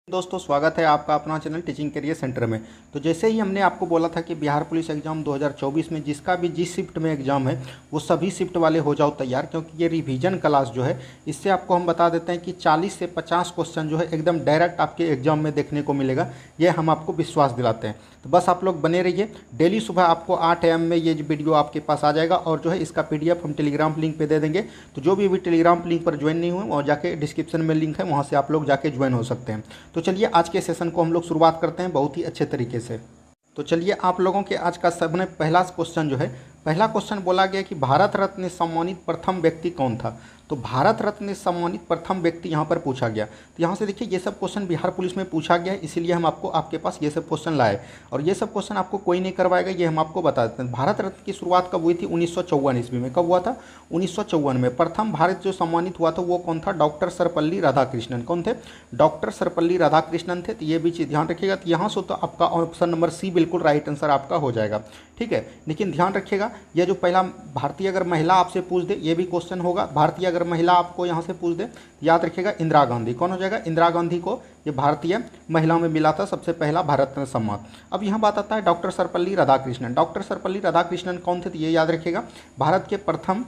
दोस्तों स्वागत है आपका अपना चैनल टीचिंग करियर सेंटर में। तो जैसे ही हमने आपको बोला था कि बिहार पुलिस एग्जाम 2024 में जिसका भी जिस शिफ्ट में एग्जाम है वो सभी शिफ्ट वाले हो जाओ तैयार, क्योंकि ये रिवीजन क्लास जो है इससे आपको हम बता देते हैं कि 40 से 50 क्वेश्चन जो है एकदम डायरेक्ट आपके एग्जाम में देखने को मिलेगा। ये हम आपको विश्वास दिलाते हैं। तो बस आप लोग बने रहिए। डेली सुबह आपको 8 AM में ये वीडियो आपके पास आ जाएगा और जो है इसका PDF हम टेलीग्राम लिंक पे दे देंगे। तो जो भी टेलीग्राम लिंक पर ज्वाइन नहीं हुए वहाँ जाके डिस्क्रिप्शन में लिंक है, वहाँ से आप लोग जाके ज्वाइन हो सकते हैं। तो चलिए आज के सेशन को हम लोग शुरुआत करते हैं बहुत ही अच्छे तरीके से। तो चलिए आप लोगों के आज का सबने पहला क्वेश्चन जो है, पहला क्वेश्चन बोला गया कि भारत रत्न सम्मानित प्रथम व्यक्ति कौन था। तो भारत रत्न सम्मानित प्रथम व्यक्ति यहाँ पर पूछा गया। तो यहाँ से देखिए ये सब क्वेश्चन बिहार पुलिस में पूछा गया है, इसीलिए हम आपको आपके पास ये सब क्वेश्चन लाए और ये सब क्वेश्चन आपको कोई नहीं करवाएगा, ये हम आपको बता देते हैं। भारत रत्न की शुरुआत कब हुई थी? 1954 ईस्वी में। कब हुआ था? 1954 में। प्रथम भारत जो सम्मानित हुआ था वो कौन था? डॉक्टर सर्वपल्ली राधाकृष्णन। कौन थे? डॉक्टर सर्वपल्ली राधाकृष्णन थे। तो ये भी चीज़ ध्यान रखिएगा। तो यहाँ से तो आपका ऑप्शन नंबर सी बिल्कुल राइट आंसर आपका हो जाएगा। ठीक है, लेकिन ध्यान रखिएगा ये जो पहला भारतीय अगर महिला आपसे पूछ दे ये भी क्वेश्चन होगा। भारतीय अगर महिला आपको यहाँ से पूछ दे याद रखिएगा इंदिरा गांधी। कौन हो जाएगा? इंदिरा गांधी को ये भारतीय महिलाओं में मिला था सबसे पहला भारत रत्न सम्मान। अब यहाँ बात आता है डॉक्टर सर्वपल्ली राधाकृष्णन। डॉक्टर सर्वपल्ली राधाकृष्णन कौन थे? तो ये याद रखिएगा भारत के प्रथम,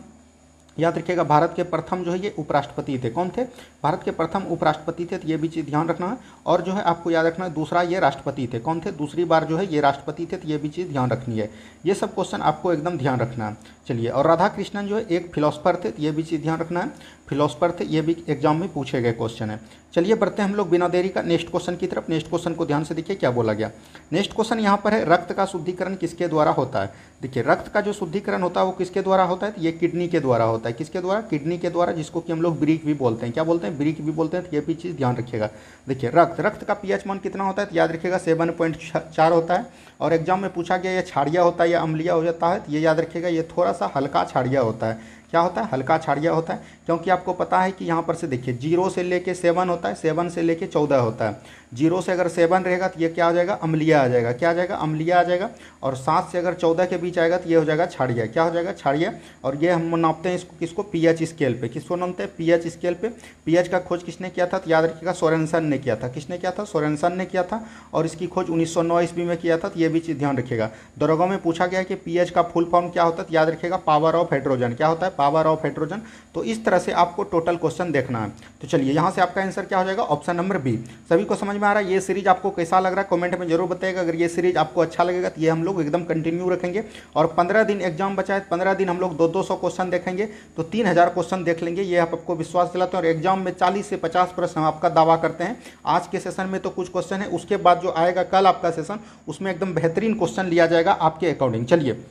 याद रखिएगा भारत के प्रथम जो है ये उपराष्ट्रपति थे। कौन थे? भारत के प्रथम उपराष्ट्रपति थे। तो ये भी चीज़ ध्यान रखना है। और जो है आपको याद रखना है दूसरा ये राष्ट्रपति थे। कौन थे? दूसरी बार जो है ये राष्ट्रपति थे। तो ये भी चीज़ ध्यान रखनी है। ये सब क्वेश्चन आपको एकदम ध्यान रखना है। चलिए, और राधाकृष्णन जो है एक फिलोसफर थे। तो ये भी चीज़ ध्यान रखना है, फिलोसफर थे। ये भी एग्जाम में पूछे गए क्वेश्चन है। चलिए बढ़ते हैं हम लोग बिना देरी का नेक्स्ट क्वेश्चन की तरफ। नेक्स्ट क्वेश्चन को ध्यान से देखिए क्या बोला गया। नेक्स्ट क्वेश्चन यहाँ पर है रक्त का शुद्धिकरण किसके द्वारा होता है? देखिए रक्त का जो शुद्धिकरण होता है वो किसके द्वारा होता है? तो ये किडनी के द्वारा होता है। किसके द्वारा? किडनी के द्वारा, जिसको कि हम लोग ब्रीक भी बोलते हैं। क्या बोलते हैं? ब्रीक भी बोलते हैं। तो ये भी चीज़ ध्यान रखिएगा। देखिए रक्त का पीएच मान कितना होता है? तो याद रखिएगा 7.4 होता है। और एग्जाम में पूछा गया ये क्षारीय होता है या अम्लीय हो जाता है? तो ये याद रखिएगा ये थोड़ा सा हल्का क्षारीय होता है। क्या होता है? हल्का क्षारीय होता है, क्योंकि आपको पता है कि यहाँ पर से देखिए 0 से लेके 7 होता है, 7 से लेके 14 होता है। 0 से अगर 7 रहेगा तो ये क्या आ जाएगा? अम्लीय आ जाएगा। क्या आ जाएगा? अम्लीय आ जाएगा। और 7 से अगर 14 के बीच आएगा तो ये हो जाएगा क्षारीय। क्या हो जाएगा? क्षारीय। और ये हम नापते हैं इसको किसको? पीएच स्केल पे। किसको नापते हैं? पीएच स्केल पे। पीएच का खोज किसने किया था? तो याद रखिएगा सोरेनसन ने किया था। किसने किया था? सोरेनसन ने किया था। और इसकी खोज 1909 ईस्वी में किया था। तो ये भी चीज़ ध्यान रखिएगा। दरोगा में पूछा गया कि पीएच का फुल फॉर्म क्या होता है? तो याद रखिएगा पावर ऑफ हाइड्रोजन। क्या होता है? Power of hydrogen. तो इस तरह से आपको टोटल क्वेश्चन देखना है। तो चलिए यहाँ से आपका आंसर क्या हो जाएगा? Option number B. सभी को समझ में आ रहा है? ये सीरीज आपको कैसा लग रहा है कमेंट में जरूर बताइएगा। अगर ये सीरीज आपको अच्छा लगेगा तो ये हम लोग एकदम कंटिन्यू रखेंगे। और 15 दिन एग्जाम बचा है, 15 दिन हम लोग 200 क्वेश्चन देखेंगे, तो 3000 क्वेश्चन देख लेंगे। ये आपको विश्वास दिलाते हैं। और एग्जाम में 40 से 50 प्रश्न हम आपका दावा करते हैं। आज के सेशन में तो कुछ क्वेश्चन है, उसके बाद जो आएगा कल आपका सेशन उसमें एकदम बेहतरीन क्वेश्चन लिया जाएगा आपके अकॉर्डिंग। चलिए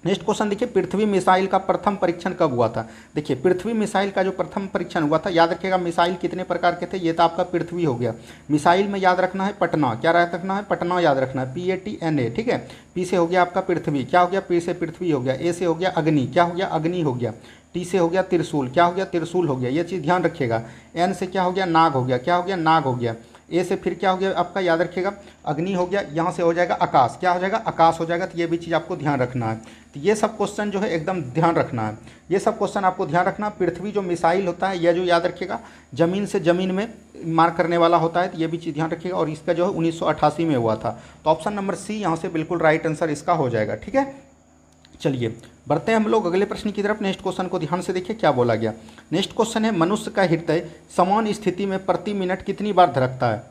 नेक्स्ट क्वेश्चन देखिए, पृथ्वी मिसाइल का प्रथम परीक्षण कब हुआ था? देखिए पृथ्वी मिसाइल का जो प्रथम परीक्षण हुआ था, याद रखिएगा मिसाइल कितने प्रकार के थे? ये तो आपका पृथ्वी हो गया। मिसाइल में याद रखना है पटना। क्या रखना है? पटना याद रखना है, PATNA। ठीक है, पी से हो गया आपका पृथ्वी। क्या हो गया? पी से पृथ्वी हो गया। ए से हो गया अग्नि। क्या हो गया? अग्नि हो गया। टी से हो गया त्रिशूल। क्या हो गया? त्रिशूल हो गया। ये चीज़ ध्यान रखिएगा। एन से क्या हो गया? नाग हो गया। क्या हो गया? नाग हो गया। ए से फिर क्या हो गया आपका? याद रखिएगा अग्नि हो गया। यहाँ से हो जाएगा आकाश। क्या हो जाएगा? आकाश हो जाएगा। तो ये भी चीज़ आपको ध्यान रखना है। तो ये सब क्वेश्चन जो है एकदम ध्यान रखना है। ये सब क्वेश्चन आपको ध्यान रखना। पृथ्वी जो मिसाइल होता है यह जो याद रखिएगा ज़मीन से ज़मीन में मार करने वाला होता है। तो ये भी चीज़ ध्यान रखिएगा। और इसका जो है 1988 में हुआ था। तो ऑप्शन नंबर सी यहाँ से बिल्कुल राइट आंसर इसका हो जाएगा। ठीक है, चलिए बढ़ते हैं हम लोग अगले प्रश्न की तरफ। नेक्स्ट क्वेश्चन को ध्यान से देखिए क्या बोला गया। नेक्स्ट क्वेश्चन है मनुष्य का हृदय समान स्थिति में प्रति मिनट कितनी बार धड़कता है?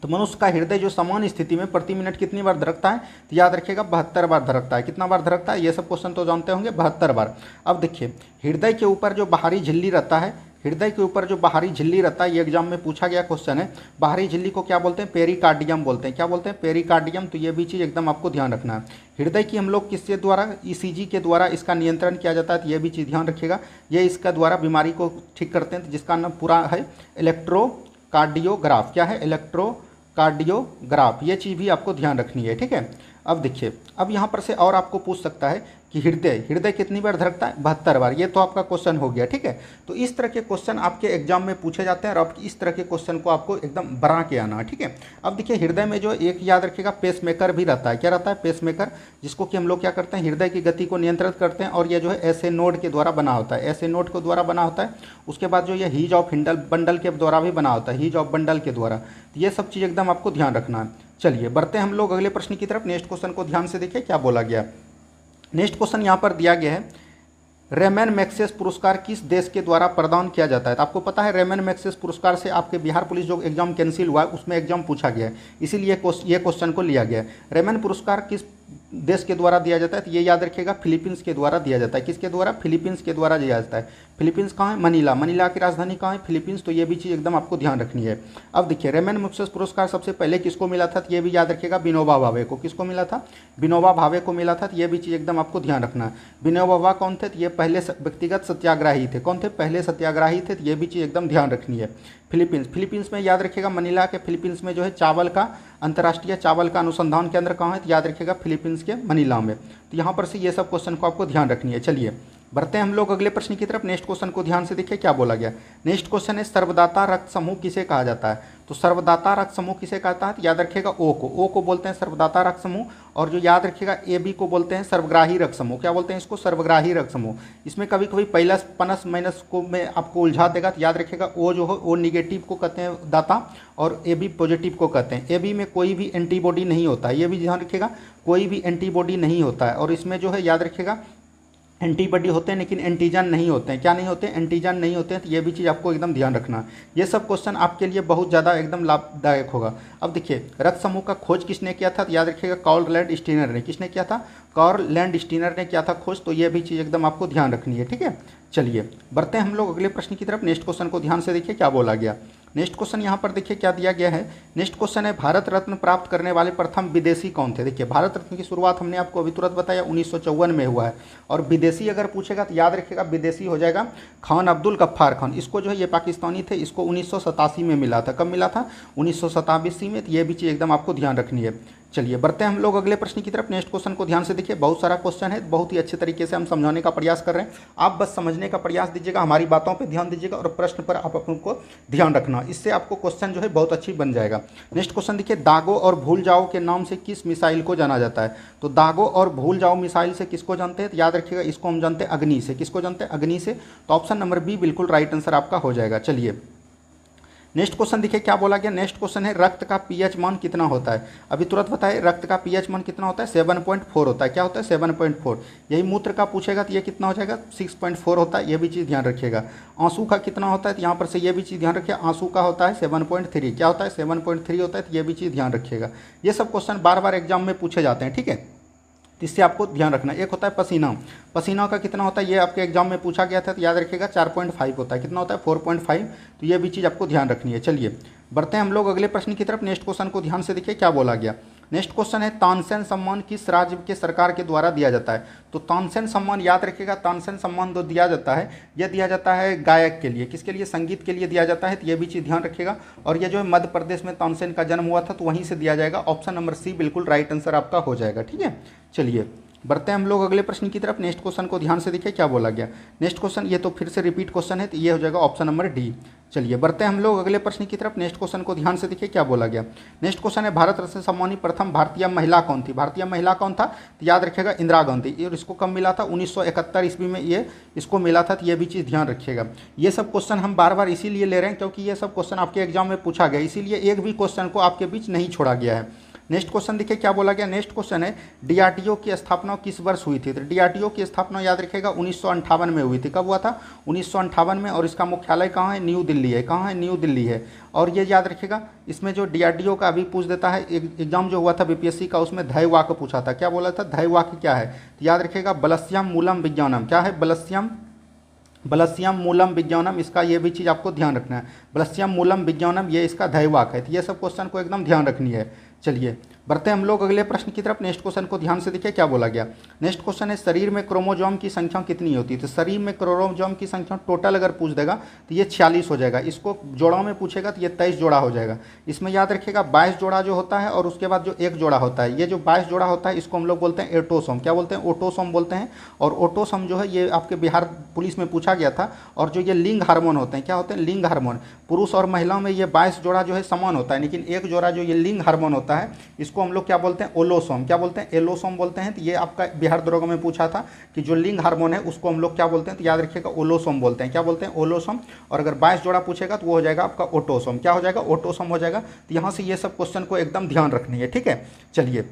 तो मनुष्य का हृदय जो समान स्थिति में प्रति मिनट कितनी बार धड़कता है? तो याद रखिएगा 72 बार धड़कता है। कितना बार धड़कता है? ये सब क्वेश्चन तो जानते होंगे, 72 बार। अब देखिए हृदय के ऊपर जो बाहरी झिल्ली रहता है, हृदय के ऊपर जो बाहरी झिल्ली रहता है, ये एग्जाम में पूछा गया क्वेश्चन है। बाहरी झिल्ली को क्या बोलते हैं? पेरिकार्डियम बोलते हैं। क्या बोलते हैं? पेरिकार्डियम। तो ये भी चीज़ एकदम आपको ध्यान रखना है। हृदय की हम लोग किसके द्वारा? ECG के द्वारा इसका नियंत्रण किया जाता है। तो ये भी चीज़ ध्यान रखिएगा। ये इसका द्वारा बीमारी को ठीक करते हैं, जिसका नाम पूरा है इलेक्ट्रोकार्डियोग्राफ। क्या है? इलेक्ट्रोकार्डियोग्राफ। ये चीज़ भी आपको ध्यान रखनी है। ठीक है, अब देखिए, अब यहाँ पर से और आपको पूछ सकता है कि हृदय हृदय कितनी बार धड़कता है, 72 बार। ये तो आपका क्वेश्चन हो गया, ठीक है। तो इस तरह के क्वेश्चन आपके एग्जाम में पूछे जाते हैं और आपकी इस तरह के क्वेश्चन को आपको एकदम बना के आना है, ठीक है। अब देखिए, हृदय में जो एक याद रखिएगा पेसमेकर भी रहता है। क्या रहता है? पेसमेकर, जिसको कि हम लोग क्या करते हैं, हृदय की गति को नियंत्रित करते हैं। और ये जो है ऐसे नोड के द्वारा बना होता है, ऐसे नोड के द्वारा बना होता है। उसके बाद जो ये हीज ऑफ बंडल के द्वारा भी बना होता है, हीज ऑफ बंडल के द्वारा। तो ये सब चीज़ एकदम आपको ध्यान रखना है। चलिए बढ़ते हैं हम लोग अगले प्रश्न की तरफ। नेक्स्ट क्वेश्चन को ध्यान से देखिए क्या बोला गया। नेक्स्ट क्वेश्चन यहाँ पर दिया गया है, रेमन मैग्सेस पुरस्कार किस देश के द्वारा प्रदान किया जाता है? तो आपको पता है रेमन मैग्सेस पुरस्कार से आपके बिहार पुलिस जो एग्जाम कैंसिल हुआ है उसमें एग्जाम पूछा गया है, इसीलिए ये क्वेश्चन को लिया गया है। रेमन पुरस्कार किस देश के द्वारा दिया जाता है? तो ये याद रखिएगा फिलीपींस के द्वारा दिया जाता है। किसके द्वारा? फिलीपींस के द्वारा दिया जाता है। फिलीपींस कहाँ है? मनीला। मनीला की राजधानी कहाँ है? फिलीपींस। तो ये भी चीज़ एकदम आपको ध्यान रखनी है। अब देखिए, रेमन मैग्सेस पुरस्कार सबसे पहले किसको मिला था? तो ये भी याद रखिएगा विनोबा भावे को। किसको मिला था? विनोबा भावे को मिला था। तो ये भी चीज़ एकदम आपको ध्यान रखना है। विनोबा भावे कौन थे? तो ये पहले व्यक्तिगत सत्याग्रही थे। कौन थे? पहले सत्याग्रही थे। तो ये भी चीज़ एकदम ध्यान रखनी है। फिलीपींस में याद रखिएगा मनीला के फिलीपींस में जो है चावल का अंतर्राष्ट्रीय चावल का अनुसंधान केंद्र कहाँ है? तो याद रखिएगा फिलीपींस के मनीला में। तो यहाँ पर से ये सब क्वेश्चन को आपको ध्यान रखनी है। चलिए बढ़ते हैं हम लोग अगले प्रश्न की तरफ। नेक्स्ट क्वेश्चन को ध्यान से देखिए क्या बोला गया। नेक्स्ट क्वेश्चन है, सर्वदाता रक्त समूह किसे कहा जाता है? तो सर्वदाता रक्त समूह किसे कहता है? तो याद रखिएगा ओ को बोलते हैं सर्वदाता रक्त समूह। और जो याद रखिएगा AB को बोलते हैं सर्वग्राही रक्त समूह। क्या बोलते हैं इसको? सर्वग्राही रक्त समूह। इसमें कभी कभी प्लस प्लस माइनस को में आपको उलझा देगा। तो याद रखिएगा O जो है O निगेटिव को कहते हैं दाता और AB पॉजिटिव को कहते हैं। AB में कोई भी एंटीबॉडी नहीं होता है, ये भी ध्यान रखिएगा, कोई भी एंटीबॉडी नहीं होता है। और इसमें जो है याद रखिएगा एंटीबॉडी होते हैं लेकिन एंटीजन नहीं होते हैं। क्या नहीं होते हैं? एंटीजन नहीं होते हैं। तो ये भी चीज़ आपको एकदम ध्यान रखना है। ये सब क्वेश्चन आपके लिए बहुत ज़्यादा एकदम लाभदायक होगा। अब देखिए, रक्त समूह का खोज किसने किया था? तो याद रखिएगा कार्ल लैंडस्टीनर ने। किसने किया था? कार्ल लैंडस्टीनर ने किया था खोज। तो ये भी चीज़ एकदम आपको ध्यान रखनी है, ठीक है। चलिए बढ़ते हैं हम लोग अगले प्रश्न की तरफ। नेक्स्ट क्वेश्चन को ध्यान से देखिए क्या बोला गया। नेक्स्ट क्वेश्चन यहाँ पर देखिए क्या दिया गया है। नेक्स्ट क्वेश्चन है, भारत रत्न प्राप्त करने वाले प्रथम विदेशी कौन थे? देखिए, भारत रत्न की शुरुआत हमने आपको अभी तुरंत बताया 1954 में हुआ है। और विदेशी अगर पूछेगा तो याद रखिएगा विदेशी हो जाएगा खान अब्दुल गफ्फार खान। इसको जो है ये पाकिस्तानी थे, इसको 1987 में मिला था। कब मिला था? 1987 में। तो ये भी चीज़ एकदम आपको ध्यान रखनी है। चलिए बढ़ते हैं हम लोग अगले प्रश्न की तरफ। नेक्स्ट क्वेश्चन को ध्यान से देखिए, बहुत सारा क्वेश्चन है, बहुत ही अच्छे तरीके से हम समझाने का प्रयास कर रहे हैं। आप बस समझने का प्रयास दीजिएगा, हमारी बातों पे ध्यान दीजिएगा और प्रश्न पर आप अपन को ध्यान रखना। इससे आपको क्वेश्चन जो है बहुत अच्छी बन जाएगा। नेक्स्ट क्वेश्चन देखिए, दागो और भूल जाओ के नाम से किस मिसाइल को जाना जाता है? तो दागो और भूल जाओ मिसाइल से किसको जानते हैं? तो याद रखिएगा इसको हम जानते हैं अग्नि से। किसको जानते हैं? अग्नि से। तो ऑप्शन नंबर बी बिल्कुल राइट आंसर आपका हो जाएगा। चलिए नेक्स्ट क्वेश्चन देखिए क्या बोला गया। नेक्स्ट क्वेश्चन है, रक्त का पीएच मान कितना होता है? अभी तुरंत बताए, रक्त का पीएच मान कितना होता है? 7.4 होता है। क्या होता है? 7.4। यही मूत्र का पूछेगा तो ये कितना हो जाएगा? 6.4 होता है। ये भी चीज़ ध्यान रखिएगा। आंसू का कितना होता है? तो यहाँ पर से ये भी चीज़ ध्यान रखिए, आंसू का होता है 7.3। क्या होता है? 7.3 होता है। तो ये भी चीज़ ध्यान रखिएगा। ये सब क्वेश्चन बार बार एग्जाम में पूछे जाते हैं, ठीक है। इससे आपको ध्यान रखना। एक होता है पसीना। पसीना का कितना होता है? ये आपके एग्जाम में पूछा गया था, तो याद रखिएगा 4.5 होता है। कितना होता है? 4.5। तो ये भी चीज़ आपको ध्यान रखनी है। चलिए बढ़ते हैं हम लोग अगले प्रश्न की तरफ। नेक्स्ट क्वेश्चन को ध्यान से देखिए क्या बोला गया। नेक्स्ट क्वेश्चन है, तानसेन सम्मान किस राज्य के सरकार के द्वारा दिया जाता है? तो तानसेन सम्मान याद रखिएगा, तानसेन सम्मान जो दिया जाता है, यह दिया जाता है गायक के लिए। किसके लिए? संगीत के लिए दिया जाता है। तो ये भी चीज़ ध्यान रखिएगा। और ये जो है मध्य प्रदेश में तानसेन का जन्म हुआ था, तो वहीं से दिया जाएगा। ऑप्शन नंबर सी बिल्कुल राइट आंसर आपका हो जाएगा, ठीक है। चलिए बढ़ते हैं हम लोग अगले प्रश्न की तरफ। नेक्स्ट क्वेश्चन को ध्यान से देखिए क्या बोला गया। नेक्स्ट क्वेश्चन ये तो फिर से रिपीट क्वेश्चन है, तो ये हो जाएगा ऑप्शन नंबर डी। चलिए बढ़ते हैं हम लोग अगले प्रश्न की तरफ। नेक्स्ट क्वेश्चन को ध्यान से देखिए क्या बोला गया। नेक्स्ट क्वेश्चन है, भारत रत्न से सम्मानित प्रथम भारतीय महिला कौन थी? भारतीय महिला कौन था? तो याद रखिएगा इंदिरा गांधी। और इसको कब मिला था? 1971 ईस्वी में ये इसको मिला था। तो ये भी चीज़ ध्यान रखिएगा। ये सब क्वेश्चन हम बार बार इसीलिए ले रहे हैं क्योंकि ये सब क्वेश्चन आपके एग्जाम में पूछा गया, इसीलिए एक भी क्वेश्चन को आपके बीच नहीं छोड़ा गया है। नेक्स्ट क्वेश्चन देखिए क्या बोला गया। नेक्स्ट क्वेश्चन है, डीआरडीओ की स्थापना किस वर्ष हुई थी? तो डीआरडीओ की स्थापना याद रखिएगा 1958 में हुई थी। कब हुआ था? 1958 में। और इसका मुख्यालय कहाँ है? न्यू दिल्ली है। कहाँ है? न्यू दिल्ली है। और ये याद रखिएगा, इसमें जो डीआरडीओ का अभी पूछ देता है, एग्जाम जो हुआ था बीपीएससी का, उसमें धैर्य वाक्य पूछा था। क्या बोला था? धैर्य वाक्य क्या है? तो याद रखिएगा बलस्यम मूलम विज्ञानम। क्या है? बलस्यम मूलम विज्ञानम। इसका ये भी चीज़ आपको ध्यान रखना है। बलस्यम मूलम विज्ञानम ये इसका ध्येयवाक्य है। तो ये सब क्वेश्चन को एकदम ध्यान रखनी है। चलिए बढ़ते हैं हम लोग अगले प्रश्न की तरफ। नेक्स्ट क्वेश्चन को ध्यान से देखिए क्या बोला गया। नेक्स्ट क्वेश्चन है शरीर में क्रोमोजोम की संख्या कितनी होती है। तो शरीर में क्रोमोजोम की संख्या टोटल अगर पूछ देगा तो ये 46 हो जाएगा। इसको जोड़ों में पूछेगा तो ये 23 जोड़ा हो जाएगा। इसमें याद रखिएगा 22 जोड़ा जो होता है और उसके बाद जो एक जोड़ा होता है, ये जो 22 जोड़ा होता है इसको हम लोग बोलते हैं एटोसोम। क्या बोलते हैं? ऑटोसोम बोलते हैं। और ऑटोसोम जो है ये आपके बिहार पुलिस में पूछा गया था। और जो ये लिंग हार्मोन होते हैं, क्या होते हैं? लिंग हार्मोन। पुरुष और महिलाओं में ये 22 जोड़ा जो है समान होता है, लेकिन एक जोड़ा जो ये लिंग हार्मोन होता है इसको हम लोग क्या बोलते हैं? ओलोसोम। क्या बोलते हैं? एलोसोम बोलते हैं। तो ये आपका बिहार दरोगा में पूछा था कि जो लिंग हार्मोन है उसको हम लोग क्या बोलते हैं? तो याद रखिएगा ओलोसोम बोलते हैं। क्या बोलते हैं? ओलोसोम। और अगर 22 जोड़ा पूछेगा तो वो हो जाएगा आपका ऑटोसोम। क्या हो जाएगा? ऑटोसोम हो जाएगा। तो यहाँ से ये सब क्वेश्चन को एकदम ध्यान रखनी है, ठीक है। चलिए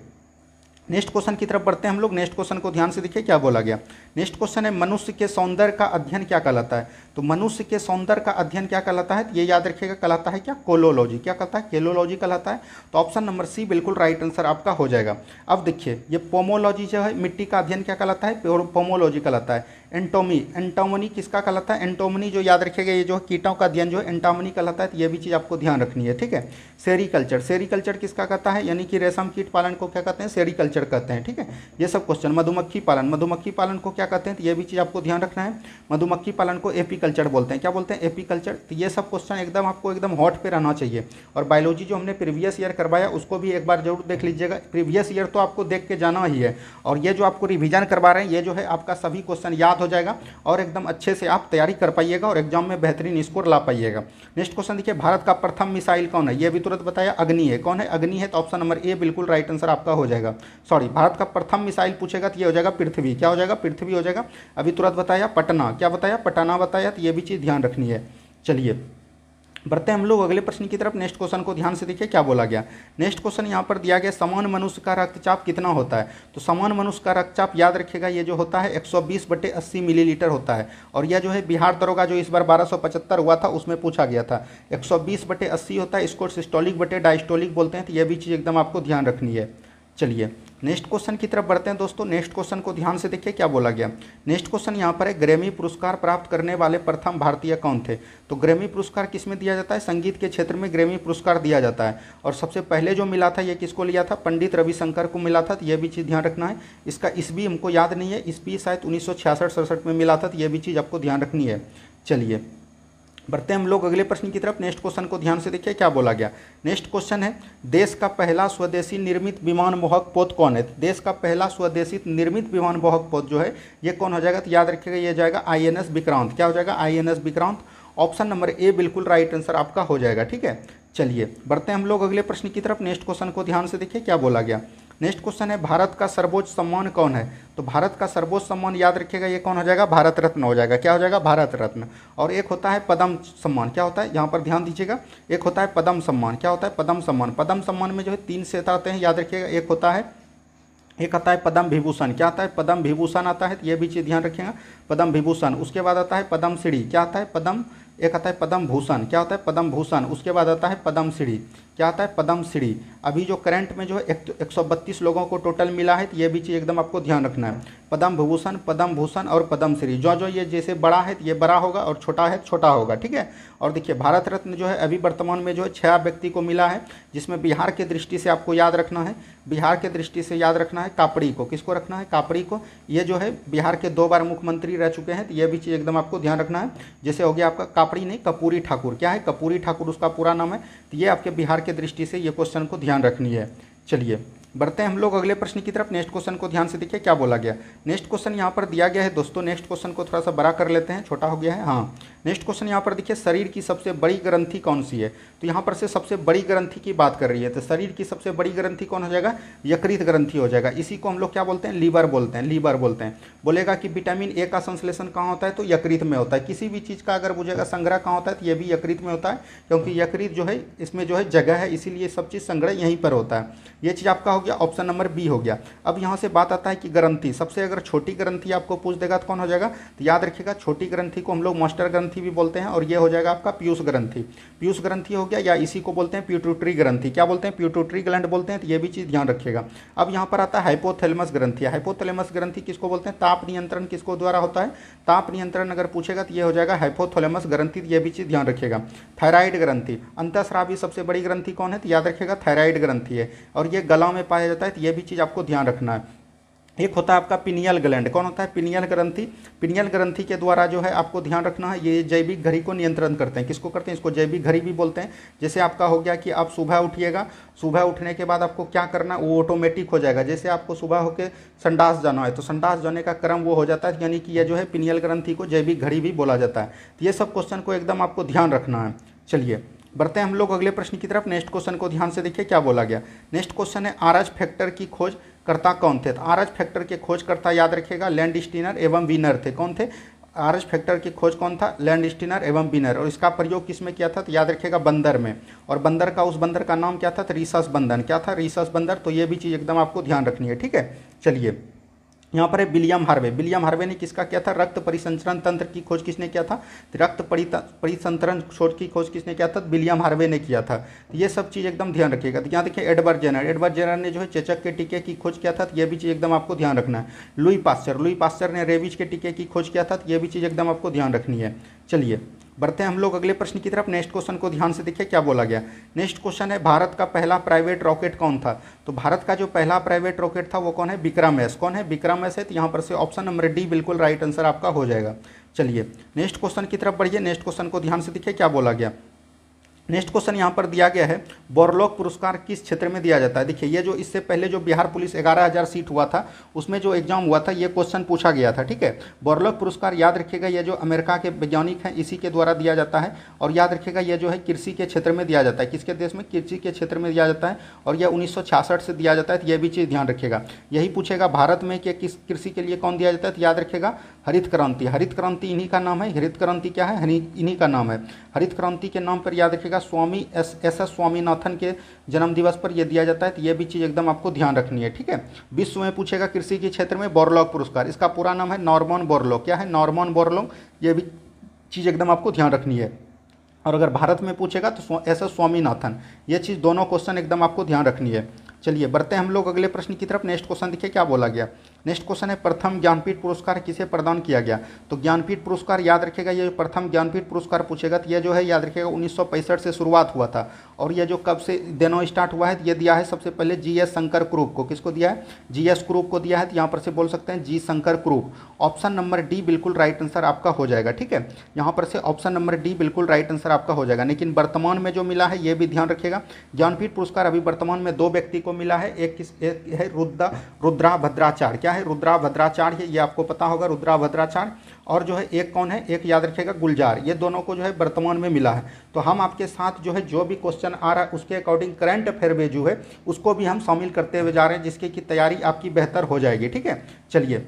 नेक्स्ट क्वेश्चन की तरफ बढ़ते हैं हम लोग। नेक्स्ट क्वेश्चन को ध्यान से देखिए क्या बोला गया। नेक्स्ट क्वेश्चन है मनुष्य के सौंदर्य का अध्ययन क्या कहलाता है। तो मनुष्य के सौंदर्य का अध्ययन क्या कहलाता है? तो ये याद रखिएगा कहलाता है क्या? कोलोलॉजी। क्या कहता है? केलोलॉजी कहलाता है। तो ऑप्शन नंबर सी बिल्कुल राइट आंसर आपका हो जाएगा। अब देखिए ये पोमोलॉजी जो है मिट्टी का अध्ययन क्या कहलाता है? पोमोलॉजी कहलाता है। एंटोमी, एंटोमनी किसका कहलाता है? एंटोमनी जो याद रखिएगा ये जो कीटों का अध्ययन जो है एंटोमनी कहलाता है। तो ये भी चीज़ आपको ध्यान रखनी है, ठीक है। सेरीकल्चर, सेरीकल्चर किसका कहता है? यानी कि रेशम कीट पालन को क्या कहते हैं? सेरीकल्चर कहते हैं, ठीक है। ये सब क्वेश्चन। मधुमक्खी पालन, मधुमक्खी पालन को क्या कहते हैं? तो ये भी चीज़ आपको ध्यान रखना है। मधुमक्खी पालन को एपीकल्चर बोलते हैं। क्या बोलते हैं? एपीकल्चर। तो ये सब क्वेश्चन एकदम आपको एकदम हॉट पे रहना चाहिए। और बायोलॉजी जो हमने प्रीवियस ईयर करवाया उसको भी एक बार जरूर देख लीजिएगा। प्रीवियस ईयर तो आपको देख के जाना ही है। और ये जो आपको रिवीजन करवा रहे हैं ये जो है आपका सभी क्वेश्चन याद हो जाएगा और एकदम अच्छे से आप तैयारी कर पाइएगा और एग्जाम में बेहतरीन स्कोर ला पाइएगा। नेक्स्ट क्वेश्चन देखिए, भारत का प्रथम मिसाइल कौन है? ये भी तुरंत बताया, अग्नि है। कौन है? अग्नि है। तो ऑप्शन नंबर ए बिल्कुल राइट आंसर आपका हो जाएगा। सॉरी, भारत का प्रथम मिसाइल पूछेगा तो ये हो जाएगा पृथ्वी। क्या हो जाएगा? पृथ्वी हो जाएगा। अभी तुरंत बताया पटना। क्या बताया? पटना बताया। तो ये भी चीज़ ध्यान रखनी है। चलिए बढ़ते हैं हम लोग अगले प्रश्न की तरफ। नेक्स्ट क्वेश्चन को ध्यान से देखिए क्या बोला गया। नेक्स्ट क्वेश्चन यहाँ पर दिया गया, समान मनुष्य का रक्तचाप कितना होता है। तो समान मनुष्य का रक्तचाप याद रखिएगा ये जो होता है 120/80 मिलीलीटर होता है। और यह जो है बिहार दरोगा जो इस बार 1275 हुआ था उसमें पूछा गया था, 120/80 होता है। इसको सिस्टोलिक बटे डायस्टोलिक बोलते हैं। तो यह भी चीज़ एकदम आपको ध्यान रखनी है। चलिए नेक्स्ट क्वेश्चन की तरफ बढ़ते हैं दोस्तों। नेक्स्ट क्वेश्चन को ध्यान से देखिए क्या बोला गया। नेक्स्ट क्वेश्चन यहाँ पर है, ग्रैमी पुरस्कार प्राप्त करने वाले प्रथम भारतीय कौन थे। तो ग्रैमी पुरस्कार किस में दिया जाता है? संगीत के क्षेत्र में ग्रैमी पुरस्कार दिया जाता है। और सबसे पहले जो मिला था ये किसको लिया था? पंडित रविशंकर को मिला था। तो ये भी चीज़ ध्यान रखना है। इसका ईस्वी हमको याद नहीं है, ईस्वी शायद 1966-67 में मिला था। तो ये भी चीज़ आपको ध्यान रखनी है। चलिए बढ़ते हैं हम लोग अगले प्रश्न की तरफ। नेक्स्ट क्वेश्चन को ध्यान से देखिए क्या बोला गया। नेक्स्ट क्वेश्चन है, देश का पहला स्वदेशी निर्मित विमान वाहक पोत कौन है। देश का पहला स्वदेशी निर्मित विमान वाहक पोत जो है ये कौन हो जाएगा? तो याद रखिएगा ये जाएगा INS विक्रांत। क्या हो जाएगा? INS Vikrant. Option number A बिल्कुल राइट आंसर आपका हो जाएगा, ठीक है। चलिए बढ़ते हैं हम लोग अगले प्रश्न की तरफ। नेक्स्ट क्वेश्चन को ध्यान से देखिए क्या बोला गया। नेक्स्ट क्वेश्चन है, भारत का सर्वोच्च सम्मान कौन है। तो भारत का सर्वोच्च सम्मान याद रखिएगा ये कौन हो जाएगा? भारत रत्न हो जाएगा। क्या हो जाएगा? भारत रत्न। और एक होता है पद्म सम्मान। क्या होता है? यहाँ पर ध्यान दीजिएगा, एक होता है पद्म सम्मान। क्या होता है? पद्म सम्मान। पद्म सम्मान में जो है 3 सेट आते हैं, याद रखिएगा। एक आता है पद्म विभूषण। क्या आता है? पद्म विभूषण आता है। तो ये भी चीज़ ध्यान रखिएगा, पद्म विभूषण। उसके बाद आता है पद्म श्री। क्या आता है? एक आता है पद्म भूषण। क्या होता है? पद्म भूषण। उसके बाद आता है पद्म श्री। क्या आता है? पद्म श्री। अभी जो करंट में जो है 132 लोगों को टोटल मिला है। तो ये भी चीज़ एकदम आपको ध्यान रखना है, पद्म विभूषण, पद्म भूषण और पद्म श्री। जो जो ये जैसे बड़ा है तो ये बड़ा होगा और छोटा है छोटा होगा, ठीक है। और देखिए भारत रत्न जो है अभी वर्तमान में जो है 6 व्यक्ति को मिला है, जिसमें बिहार के दृष्टि से आपको याद रखना है, बिहार के दृष्टि से याद रखना है कापड़ी को। किसको रखना है? कापड़ी को। ये जो है बिहार के 2 बार मुख्यमंत्री रह चुके हैं। तो ये भी चीज़ एकदम आपको ध्यान रखना है। जैसे हो गया आपका कापड़ी नहीं, कपूरी ठाकुर। क्या है? कपूरी ठाकुर उसका पूरा नाम है। तो ये आपके बिहार के दृष्टि से ये क्वेश्चन को ध्यान रखनी है। चलिए बढ़ते हैं हम लोग अगले प्रश्न की तरफ। नेक्स्ट क्वेश्चन को ध्यान से देखिए क्या बोला गया। नेक्स्ट क्वेश्चन यहाँ पर दिया गया है दोस्तों। नेक्स्ट क्वेश्चन को थोड़ा सा बड़ा कर लेते हैं, छोटा हो गया है। हाँ, नेक्स्ट क्वेश्चन यहाँ पर देखिए, शरीर की सबसे बड़ी ग्रंथि कौन सी है। तो यहाँ पर से सबसे बड़ी ग्रंथि की बात कर रही है। तो शरीर की सबसे बड़ी ग्रंथि कौन हो जाएगा? यकृत ग्रंथि हो जाएगा। इसी को हम लोग क्या बोलते हैं? लीवर बोलते हैं। लीवर बोलते हैं। बोलेगा कि विटामिन ए का संश्लेषण कहाँ होता है? तो यकृत में होता है। किसी भी चीज़ का अगर पूछेगा संग्रह कहाँ होता है तो ये भी यकृत में होता है, क्योंकि यकृत जो है इसमें जो है जगह है, इसीलिए सब चीज़ संग्रह यहीं पर होता है। ये चीज़ आपका हो गया। गया, ऑप्शन नंबर बी हो गया। अब यहाँ से बात आता है कि ग्रंथि, सबसे अगर छोटी ग्रंथि आपको पूछ देगा तो कौन हो जाएगा, तो याद रखिएगा छोटी ग्रंथि को हम लोग मास्टर ग्रंथि भी बोलते हैं, और ये हो जाएगा आपका पीयूष ग्रंथि। पीयूष ग्रंथि हो गया, या इसी को बोलते हैं प्यूटूटरी ग्रंथि। क्या बोलते हैं, प्यूटूटरी ग्लैंड बोलते हैं, तो ये भी चीज़ ध्यान रखिएगा। अब यहाँ पर आता है हाइपोथैलेमस ग्रंथि। हाइपोथैलेमस ग्रंथि किसको बोलते हैं, ताप नियंत्रण किसको द्वारा होता है, ताप नियंत्रण अगर पूछेगा तो ये हो जाएगा हाइपोथैलेमस ग्रंथि, ये भी चीज़ ध्यान रखिएगा। थायराइड ग्रंथि, अंतःस्रावी सबसे बड़ी ग्रंथि कौन है, तो याद रखिएगा थायराइड ग्रंथि है, और ये गला में पाया जाता है, तो ये भी चीज़ आपको ध्यान रखना है। एक होता है आपका पिनियल ग्लैंड, कौन होता है, पिनियल ग्रंथि। पिनियल ग्रंथि के द्वारा जो है आपको ध्यान रखना है, ये जैविक घड़ी को नियंत्रण करते हैं। किसको करते हैं, इसको जैविक घड़ी भी बोलते हैं। जैसे आपका हो गया कि आप सुबह उठिएगा, सुबह उठने के बाद आपको क्या करना, वो ऑटोमेटिक हो जाएगा। जैसे आपको सुबह होकर संडास जाना है तो संडास जाने का क्रम वो हो जाता है, यानी कि यह जो है पिनियल ग्रंथि को जैविक घड़ी भी बोला जाता है। तो ये सब क्वेश्चन को एकदम आपको ध्यान रखना है। चलिए बढ़ते हैं हम लोग अगले प्रश्न की तरफ। नेक्स्ट क्वेश्चन को ध्यान से देखिए क्या बोला गया। नेक्स्ट क्वेश्चन है आरएच फैक्टर की खोज करता कौन थे। तो आरएच फैक्टर के खोजकर्ता याद रखिएगा लैंडस्टीनर एवं वीनर थे। कौन थे, आरएच फैक्टर की खोज कौन था, लैंडस्टीनर एवं वीनर। और इसका प्रयोग किस में किया था, तो याद रखिएगा बंदर में। और बंदर का, उस बंदर का नाम क्या था, तो रीसस बंदर। क्या था, रीसस बंदर। तो ये भी चीज़ एकदम आपको ध्यान रखनी है, ठीक है। चलिए यहाँ पर है विलियम हार्वे। विलियम हार्वे ने किसका किया था, रक्त परिसंचरण तंत्र की खोज किसने किया था, रक्त परिसंचरण खोज की खोज किसने किया था, विलियम हार्वे ने किया था। तो ये सब चीज़ एकदम ध्यान रखिएगा। तो यहाँ देखिए एडवर्ड जेनर, एडवर्ड जेनर ने जो है चेचक के टीके की खोज किया था, तो ये भी चीज़ एकदम आपको ध्यान रखना है। लुई पास्चर, लुई पास्चर ने रेबीज के टीके की खोज किया था, तो ये भी चीज़ एकदम आपको ध्यान रखनी है। चलिए बढ़ते हैं हम लोग अगले प्रश्न की तरफ। नेक्स्ट क्वेश्चन को ध्यान से देखिए क्या बोला गया। नेक्स्ट क्वेश्चन है भारत का पहला प्राइवेट रॉकेट कौन था। तो भारत का जो पहला प्राइवेट रॉकेट था वो कौन है, विक्रम एस। कौन है, विक्रम एस है। तो यहाँ पर से ऑप्शन नंबर डी बिल्कुल राइट आंसर आपका हो जाएगा। चलिए नेक्स्ट क्वेश्चन की तरफ बढ़िए। नेक्स्ट क्वेश्चन को ध्यान से देखिए क्या बोला गया। नेक्स्ट क्वेश्चन यहाँ पर दिया गया है बोरलॉग पुरस्कार किस क्षेत्र में दिया जाता है। देखिए ये जो इससे पहले जो बिहार पुलिस 11,000 सीट हुआ था उसमें जो एग्जाम हुआ था ये क्वेश्चन पूछा गया था, ठीक है। बोरलॉग पुरस्कार याद रखिएगा ये जो अमेरिका के वैज्ञानिक हैं इसी के द्वारा दिया जाता है। और याद रखिएगा ये जो है कृषि के क्षेत्र में दिया जाता है। किसके देश में, कृषि के क्षेत्र में दिया जाता है। और यह 1966 से दिया जाता है, तो यह भी चीज़ ध्यान रखिएगा। यही पूछेगा भारत में कि किस कृषि के लिए कौन दिया जाता है, तो याद रखिएगा हरित क्रांति। हरित क्रांति इन्हीं का नाम है। हरित क्रांति क्या है, इन्हीं का नाम है। हरित क्रांति के नाम पर याद रखिएगा स्वामी एस स्वामीनाथन के जन्म दिवस पर यह दिया जाता है। तो यह भी चीज़ एकदम आपको ध्यान रखनी है, ठीक है। विश्व में पूछेगा कृषि के क्षेत्र में बोरलॉग पुरस्कार, इसका पूरा नाम है नॉर्मन बोरलॉग। क्या है, नॉर्मन बोरलॉग। यह भी चीज़ एकदम आपको ध्यान रखनी है। और अगर भारत में पूछेगा तो एस स्वामीनाथन। ये चीज़ दोनों क्वेश्चन एकदम आपको ध्यान रखनी है। चलिए बढ़ते हैं हम लोग अगले प्रश्न की तरफ। नेक्स्ट क्वेश्चन देखिए क्या बोला गया। नेक्स्ट क्वेश्चन है प्रथम ज्ञानपीठ पुरस्कार किसे प्रदान किया गया। तो ज्ञानपीठ पुरस्कार याद रखिएगा ये प्रथम ज्ञानपीठ पुरस्कार पूछेगा तो ये जो है याद रखिएगा 1965 से शुरुआत हुआ था। और ये जो कब से देना स्टार्ट हुआ है, ये दिया है सबसे पहले जीएस शंकर क्रूप को। किसको दिया है, जीएस क्रूप को दिया है। तो यहाँ पर से बोल सकते हैं G Shankar Kurup. Option number D बिल्कुल राइट आंसर आपका हो जाएगा, ठीक है। यहाँ पर से ऑप्शन नंबर डी बिल्कुल राइट आंसर आपका हो जाएगा। लेकिन वर्तमान में जो मिला है ये भी ध्यान रखिएगा। ज्ञानपीठ पुरस्कार अभी वर्तमान में 2 व्यक्ति को मिला है। एक है रुद्राभद्राचार्य। क्या है, रुद्राभद्राचार्य, ये आपको पता होगा रुद्राभद्राचार्य। और जो है एक कौन है, एक याद रखिएगा गुलजार। ये दोनों को जो है वर्तमान में मिला है। तो हम आपके साथ जो है जो भी क्वेश्चन आ रहा है उसके अकॉर्डिंग करंट अफेयर में जो है उसको भी हम शामिल करते हुए जा रहे हैं, जिसके की तैयारी आपकी बेहतर हो जाएगी, ठीक है। चलिए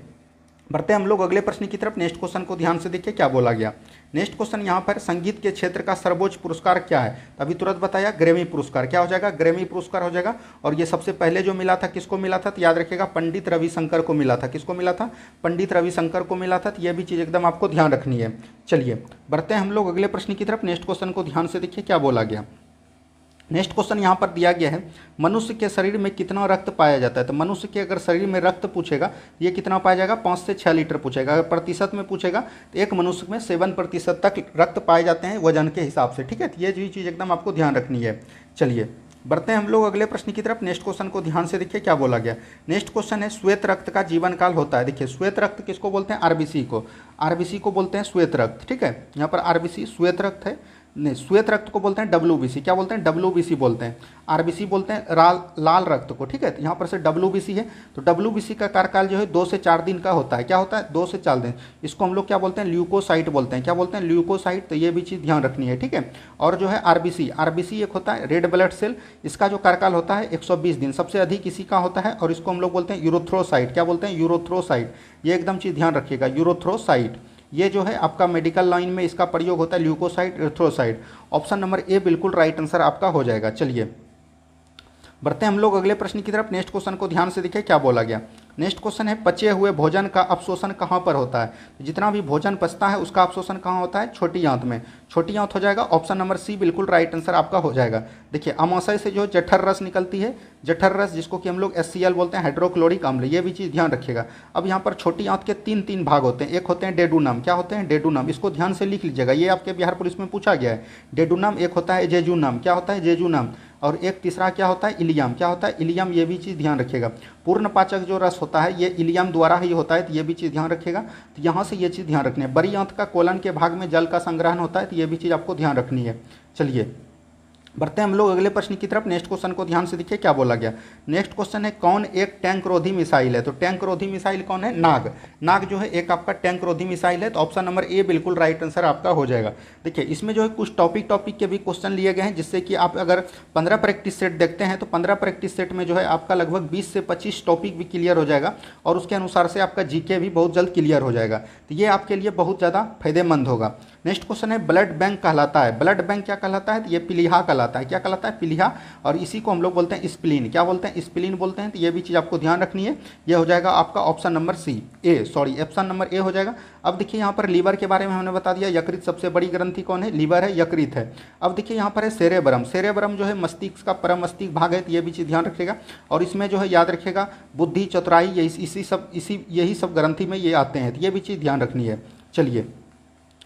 बढ़ते हैं हम लोग अगले प्रश्न की तरफ। नेक्स्ट क्वेश्चन को ध्यान से देखिए क्या बोला गया। नेक्स्ट क्वेश्चन यहाँ पर संगीत के क्षेत्र का सर्वोच्च पुरस्कार क्या है। अभी तुरंत बताया ग्रैमी पुरस्कार। क्या हो जाएगा, ग्रैमी पुरस्कार हो जाएगा। और ये सबसे पहले जो मिला था किसको मिला था, तो याद रखिएगा पंडित रविशंकर को मिला था। किसको मिला था, पंडित रविशंकर को मिला था। तो यह भी चीज़ एकदम आपको ध्यान रखनी है। चलिए बढ़ते हैं हम लोग अगले प्रश्न की तरफ। नेक्स्ट क्वेश्चन को ध्यान से देखिए क्या बोला गया। नेक्स्ट क्वेश्चन यहाँ पर दिया गया है मनुष्य के शरीर में कितना रक्त पाया जाता है। तो मनुष्य के अगर शरीर में रक्त पूछेगा ये कितना पाया जाएगा, 5 से 6 लीटर पूछेगा। अगर प्रतिशत में पूछेगा तो एक मनुष्य में 7% तक रक्त पाए जाते हैं वजन के हिसाब से, ठीक है। तो ये जो चीज़ एकदम आपको ध्यान रखनी है। चलिए बढ़ते हैं हम लोग अगले प्रश्न की तरफ। नेक्स्ट क्वेश्चन को ध्यान से देखिए क्या बोला गया। नेक्स्ट क्वेश्चन है श्वेत रक्त का जीवन काल होता है। देखिए श्वेत रक्त किसको बोलते हैं, आरबीसी को। आरबीसी को बोलते हैं श्वेत रक्त, ठीक है। यहाँ पर आरबीसी श्वेत रक्त है, नहीं श्वेत रक्त को बोलते हैं डब्ल्यूबीसी। क्या बोलते हैं, डब्ल्यूबीसी बोलते हैं। आरबीसी बोलते हैं लाल रक्त को, ठीक है। तो यहाँ पर से डब्ल्यूबीसी है। तो डब्ल्यूबीसी का कार्यकाल जो है 2 से 4 दिन का होता है। क्या होता है, 2 से 4 दिन। इसको हम लोग क्या बोलते हैं, ल्यूकोसाइट बोलते हैं। क्या बोलते हैं, ल्यूकोसाइट। तो ये भी चीज़ ध्यान रखनी है, ठीक है। और जो है आरबीसी, आरबीसी एक होता है रेड ब्लड सेल। इसका जो कार्यकाल होता है 120 दिन, सबसे अधिक इसी का होता है। और इसको हम लोग बोलते हैं यूरोथ्रोसाइट। क्या बोलते हैं, यूरोथ्रोसाइट। ये एकदम चीज़ ध्यान रखिएगा, यूरोथ्रोसाइट। ये जो है आपका मेडिकल लाइन में इसका प्रयोग होता है leukocyte, erythrocyte. Option number A बिल्कुल राइट आंसर आपका हो जाएगा। चलिए बढ़ते हैं हम लोग अगले प्रश्न की तरफ। नेक्स्ट क्वेश्चन को ध्यान से देखिए क्या बोला गया। नेक्स्ट क्वेश्चन है पचे हुए भोजन का अपशोषण कहाँ पर होता है। जितना भी भोजन पचता है उसका अपशोषण कहाँ होता है, छोटी आंत में। छोटी आंत हो जाएगा ऑप्शन नंबर सी बिल्कुल राइट आंसर आपका हो जाएगा। देखिए अमाशय से जो जठर रस निकलती है, जठर रस जिसको कि हम लोग HCl बोलते हैं, हाइड्रोक्लोरिक अम्ल, ये भी चीज़ ध्यान रखिएगा। अब यहाँ पर छोटी आंत के तीन भाग होते हैं। एक होते हैं डेडुनम, क्या होते हैं, डेडुनम, इसको ध्यान से लिख लीजिएगा, ये आपके बिहार पुलिस में पूछा गया है। डेडुनम, एक होता है जेजुनम, क्या होता है, जेजुनम, और एक तीसरा क्या होता है, इलियम, क्या होता है, इलियम, ये भी चीज़ ध्यान रखिएगा। पूर्ण पाचक जो रस होता है ये इलियम द्वारा ही होता है, तो ये भी चीज़ ध्यान रखिएगा। तो यहाँ से ये चीज़ ध्यान रखनी है। बड़ी आंत का कोलन के भाग में जल का संग्रहण होता है, तो ये भी चीज़ आपको ध्यान रखनी है। चलिए बढ़ते हैं हम लोग अगले प्रश्न की तरफ। नेक्स्ट क्वेश्चन को ध्यान से देखिए क्या बोला गया। नेक्स्ट क्वेश्चन है कौन एक टैंक रोधी मिसाइल है। तो टैंक रोधी मिसाइल कौन है, नाग। नाग जो है एक आपका टैंक रोधी मिसाइल है, तो ऑप्शन नंबर ए बिल्कुल राइट आंसर आपका हो जाएगा। देखिए इसमें जो है कुछ टॉपिक के भी क्वेश्चन लिए गए हैं, जिससे कि आप अगर 15 प्रैक्टिस सेट देखते हैं तो 15 प्रैक्टिस सेट में जो है आपका लगभग 20 से 25 टॉपिक भी क्लियर हो जाएगा, और उसके अनुसार से आपका जीके भी बहुत जल्द क्लियर हो जाएगा। तो ये आपके लिए बहुत ज़्यादा फायदेमंद होगा। नेक्स्ट क्वेश्चन है ब्लड बैंक कहलाता है। ब्लड बैंक क्या कहलाता है, तो ये पीलिहा कहलाता है। क्या कहलाता है, पीलिहा, और इसी को हम लोग बोलते हैं स्प्लीन। क्या बोलते हैं, स्प्लीन बोलते हैं। तो ये भी चीज़ आपको ध्यान रखनी है। ये हो जाएगा आपका ऑप्शन नंबर ऑप्शन नंबर ए हो जाएगा। अब देखिए यहाँ पर लीवर के बारे में हमने बता दिया। यकृत सबसे बड़ी ग्रंथि कौन है, लीवर है, यकृत है। अब देखिए यहाँ पर है सेरेब्रम। सेरेब्रम जो है मस्तिष्क का परम मस्तिष्क भाग है, तो ये भी चीज़ ध्यान रखिएगा। और इसमें जो है याद रखिएगा बुद्धि, चतुराई, यही सब ग्रंथि में ये आते हैं, तो ये भी चीज़ ध्यान रखनी है। चलिए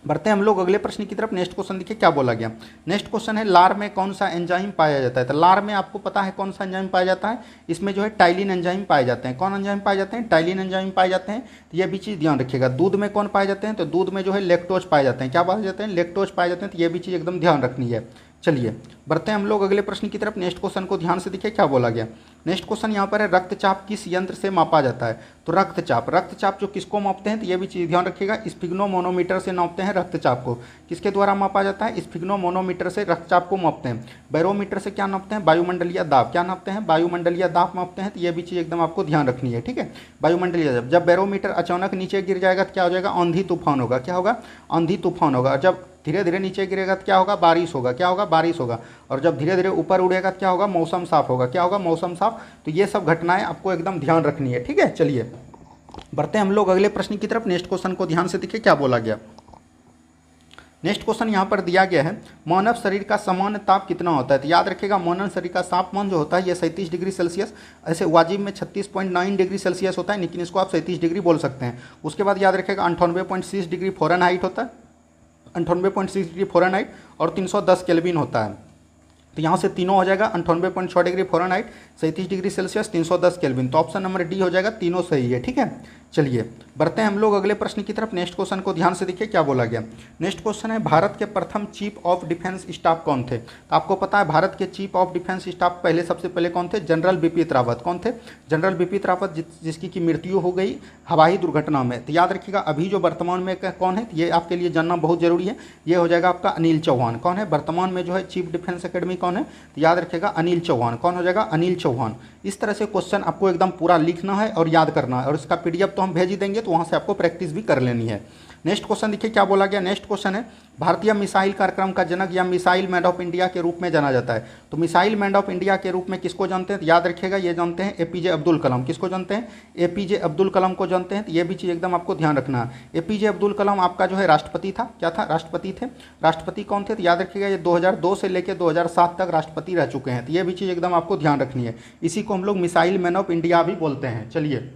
बढ़ते हैं हम लोग अगले प्रश्न की तरफ। नेक्स्ट क्वेश्चन देखिए क्या बोला गया। नेक्स्ट क्वेश्चन है लार में कौन सा एंजाइम पाया जाता है। तो लार में आपको पता है कौन सा एंजाइम पाया जाता है, इसमें जो है टाइलिन एंजाइम पाए जाते हैं। कौन एंजाइम पाए जाते हैं, टाइलिन एंजाइम पाए जाते हैं। तो ये भी चीज़ ध्यान रखिएगा। दूध में कौन पाए जाते हैं, तो दूध में जो है लेक्टोज पाए जाते हैं। क्या पाए जाते हैं, लेक्टोज पाए जाते हैं। तो ये भी चीज़ एकदम ध्यान रखनी है। चलिए बढ़ते हैं हम लोग अगले प्रश्न की तरफ। नेक्स्ट क्वेश्चन को ध्यान से देखिए क्या बोला गया। नेक्स्ट क्वेश्चन यहाँ पर है रक्तचाप किस यंत्र से मापा जाता है। तो रक्तचाप जो किसको मापते हैं, तो ये भी चीज़ ध्यान रखिएगा। स्फिग्नोमोनोमीटर से नापते हैं रक्तचाप को। किसके द्वारा मापा जाता है, स्फिग्नोमोनोमीटर से रक्तचाप को मापते हैं। बैरोमीटर से क्या नापते हैं, वायुमंडलीय दाब। क्या नापते हैं, वायुमंडलीय दाब मापते हैं। तो ये भी चीज़ एकदम आपको ध्यान रखनी है, ठीक है। वायुमंडलीय दाब, जब बैरोमीटर अचानक नीचे गिर जाएगा तो क्या हो जाएगा, आंधी तूफान होगा। क्या होगा, आंधी तूफान होगा। जब धीरे धीरे नीचे गिरेगा तो क्या होगा, बारिश होगा। क्या होगा, बारिश होगा। और जब धीरे धीरे ऊपर उड़ेगा तो क्या होगा, मौसम साफ होगा। क्या होगा, मौसम साफ। तो ये सब घटनाएं आपको एकदम ध्यान रखनी है, ठीक है। चलिए बढ़ते हैं हम लोग अगले प्रश्न की तरफ। नेक्स्ट क्वेश्चन को ध्यान से देखिए क्या बोला गया। नेक्स्ट क्वेश्चन यहाँ पर दिया गया है मानव शरीर का सामान्य ताप कितना होता है। तो याद रखिएगा मानव शरीर का तापमान जो होता है ये 37 डिग्री सेल्सियस, ऐसे वाजिब में 36.9 डिग्री सेल्सियस होता है, लेकिन इसको आप 37 डिग्री बोल सकते हैं। उसके बाद याद रखिएगा 98.6 डिग्री फ़ारेनहाइट होता है, 98.6 डिग्री फ़ारेनहाइट, और 310 केल्विन होता है। तो यहाँ से तीनों हो जाएगा 98.6 degree Fahrenheit, 37 degree Celsius, 310 kelvin. तो ऑप्शन नंबर डी हो जाएगा, तीनों सही है, ठीक है। चलिए बढ़ते हैं हम लोग अगले प्रश्न की तरफ। नेक्स्ट क्वेश्चन को ध्यान से देखिए क्या बोला गया। नेक्स्ट क्वेश्चन है भारत के प्रथम चीफ ऑफ डिफेंस स्टाफ कौन थे। तो आपको पता है भारत के चीफ ऑफ डिफेंस स्टाफ सबसे पहले कौन थे, जनरल बिपिन रावत। कौन थे, जनरल बिपिन रावत, जिसकी की मृत्यु हो गई हवाई दुर्घटना में। तो याद रखिएगा अभी जो वर्तमान में कौन है, ये आपके लिए जानना बहुत जरूरी है। ये हो जाएगा आपका अनिल चौहान। कौन है वर्तमान में जो है चीफ डिफेंस अकेडमी कौन है, तो याद रखिएगा अनिल चौहान। कौन हो जाएगा, अनिल चौहान। इस तरह से क्वेश्चन आपको एकदम पूरा लिखना है और याद करना है, और इसका PDF तो हम भेज ही देंगे, तो वहाँ से आपको प्रैक्टिस भी कर लेनी है। नेक्स्ट क्वेश्चन देखिए क्या बोला गया। नेक्स्ट क्वेश्चन है भारतीय मिसाइल कार्यक्रम का जनक या मिसाइल मैन ऑफ इंडिया के रूप में जाना जाता है। तो मिसाइल मैन ऑफ इंडिया के रूप में किसको जानते हैं, तो याद रखिएगा ये जानते हैं APJ अब्दुल कलाम। किसको जानते हैं, APJ अब्दुल कलाम को जानते हैं। तो ये भी चीज़ एकदम आपको ध्यान रखना है। APJ अब्दुल कलाम आपका जो है राष्ट्रपति था। क्या था, राष्ट्रपति थे। राष्ट्रपति कौन थे, तो याद रखिएगा ये 2002 से लेकर 2007 तक राष्ट्रपति रह चुके हैं। तो ये भी चीज़ एकदम आपको ध्यान रखनी है। इसी को हम लोग मिसाइल मैन ऑफ इंडिया भी बोलते हैं। चलिए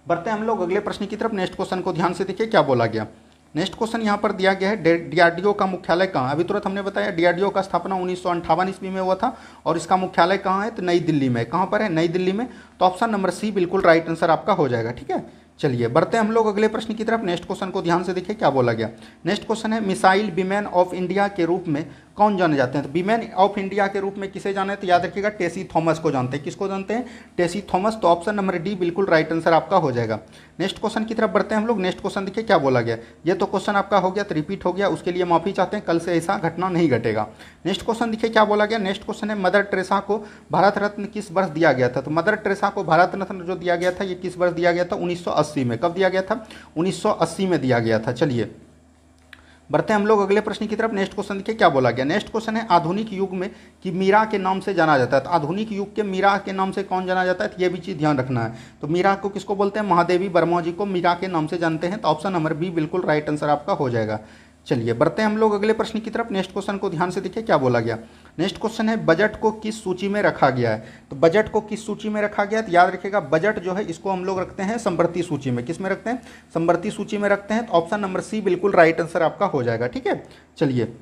बढ़ते हैं हम लोग अगले प्रश्न की तरफ। नेक्स्ट क्वेश्चन को ध्यान से देखिए क्या बोला गया। नेक्स्ट क्वेश्चन यहाँ पर दिया गया है DRDO का मुख्यालय कहाँ। अभी तुरंत हमने बताया DRDO का स्थापना 1958 ईस्वी में हुआ था, और इसका मुख्यालय कहाँ है, तो नई दिल्ली में। कहाँ पर है, नई दिल्ली में। तो ऑप्शन नंबर सी बिल्कुल राइट आंसर आपका हो जाएगा, ठीक है। चलिए बढ़ते हैं हम लोग अगले प्रश्न की तरफ। नेक्स्ट क्वेश्चन को ध्यान से देखिए क्या बोला गया। नेक्स्ट क्वेश्चन है मिसाइल विमेन ऑफ इंडिया के रूप में कौन जाने जाते हैं। तो विमेन ऑफ इंडिया के रूप में किसे जाने, तो याद रखिएगा टेसी थॉमस को जानते हैं। किसको जानते हैं, टेसी थॉमस। तो ऑप्शन नंबर डी बिल्कुल राइट आंसर आपका हो जाएगा। नेक्स्ट क्वेश्चन की तरफ बढ़ते हैं हम लोग। नेक्स्ट क्वेश्चन देखिए क्या बोला गया। ये तो क्वेश्चन आपका हो गया, तो रिपीट हो गया, उसके लिए माफी चाहते हैं, कल से ऐसा घटना नहीं घटेगा। नेक्स्ट क्वेश्चन देखिए क्या बोला गया। नेक्स्ट क्वेश्चन है मदर टेरेसा को भारत रत्न किस वर्ष दिया गया था। तो मदर टेरेसा को भारत रत्न जो दिया गया था ये किस वर्ष दिया गया था, 1980 में। कब दिया गया था, 1980 में दिया गया था। चलिए बढ़ते हैं हम लोग अगले प्रश्न की तरफ। नेक्स्ट क्वेश्चन देखिए क्या बोला गया। नेक्स्ट क्वेश्चन है आधुनिक युग में कि मीरा के नाम से जाना जाता है। तो आधुनिक युग के मीरा के नाम से कौन जाना जाता है, तो ये भी चीज़ ध्यान रखना है। तो मीरा को किसको बोलते हैं, महादेवी वर्मा जी को मीरा के नाम से जानते हैं। तो ऑप्शन नंबर बी बिल्कुल राइट आंसर आपका हो जाएगा। चलिए बढ़ते हैं हम लोग अगले प्रश्न की तरफ। नेक्स्ट क्वेश्चन को ध्यान से देखिए क्या बोला गया। नेक्स्ट क्वेश्चन है बजट को किस सूची में रखा गया है। तो बजट को किस सूची में रखा गया है, तो याद रखिएगा बजट जो है इसको हम लोग रखते हैं समवर्ती सूची में। किस में रखते हैं, समवर्ती सूची में रखते हैं। तो ऑप्शन नंबर सी बिल्कुल राइट आंसर आपका हो जाएगा। ठीक है, चलिए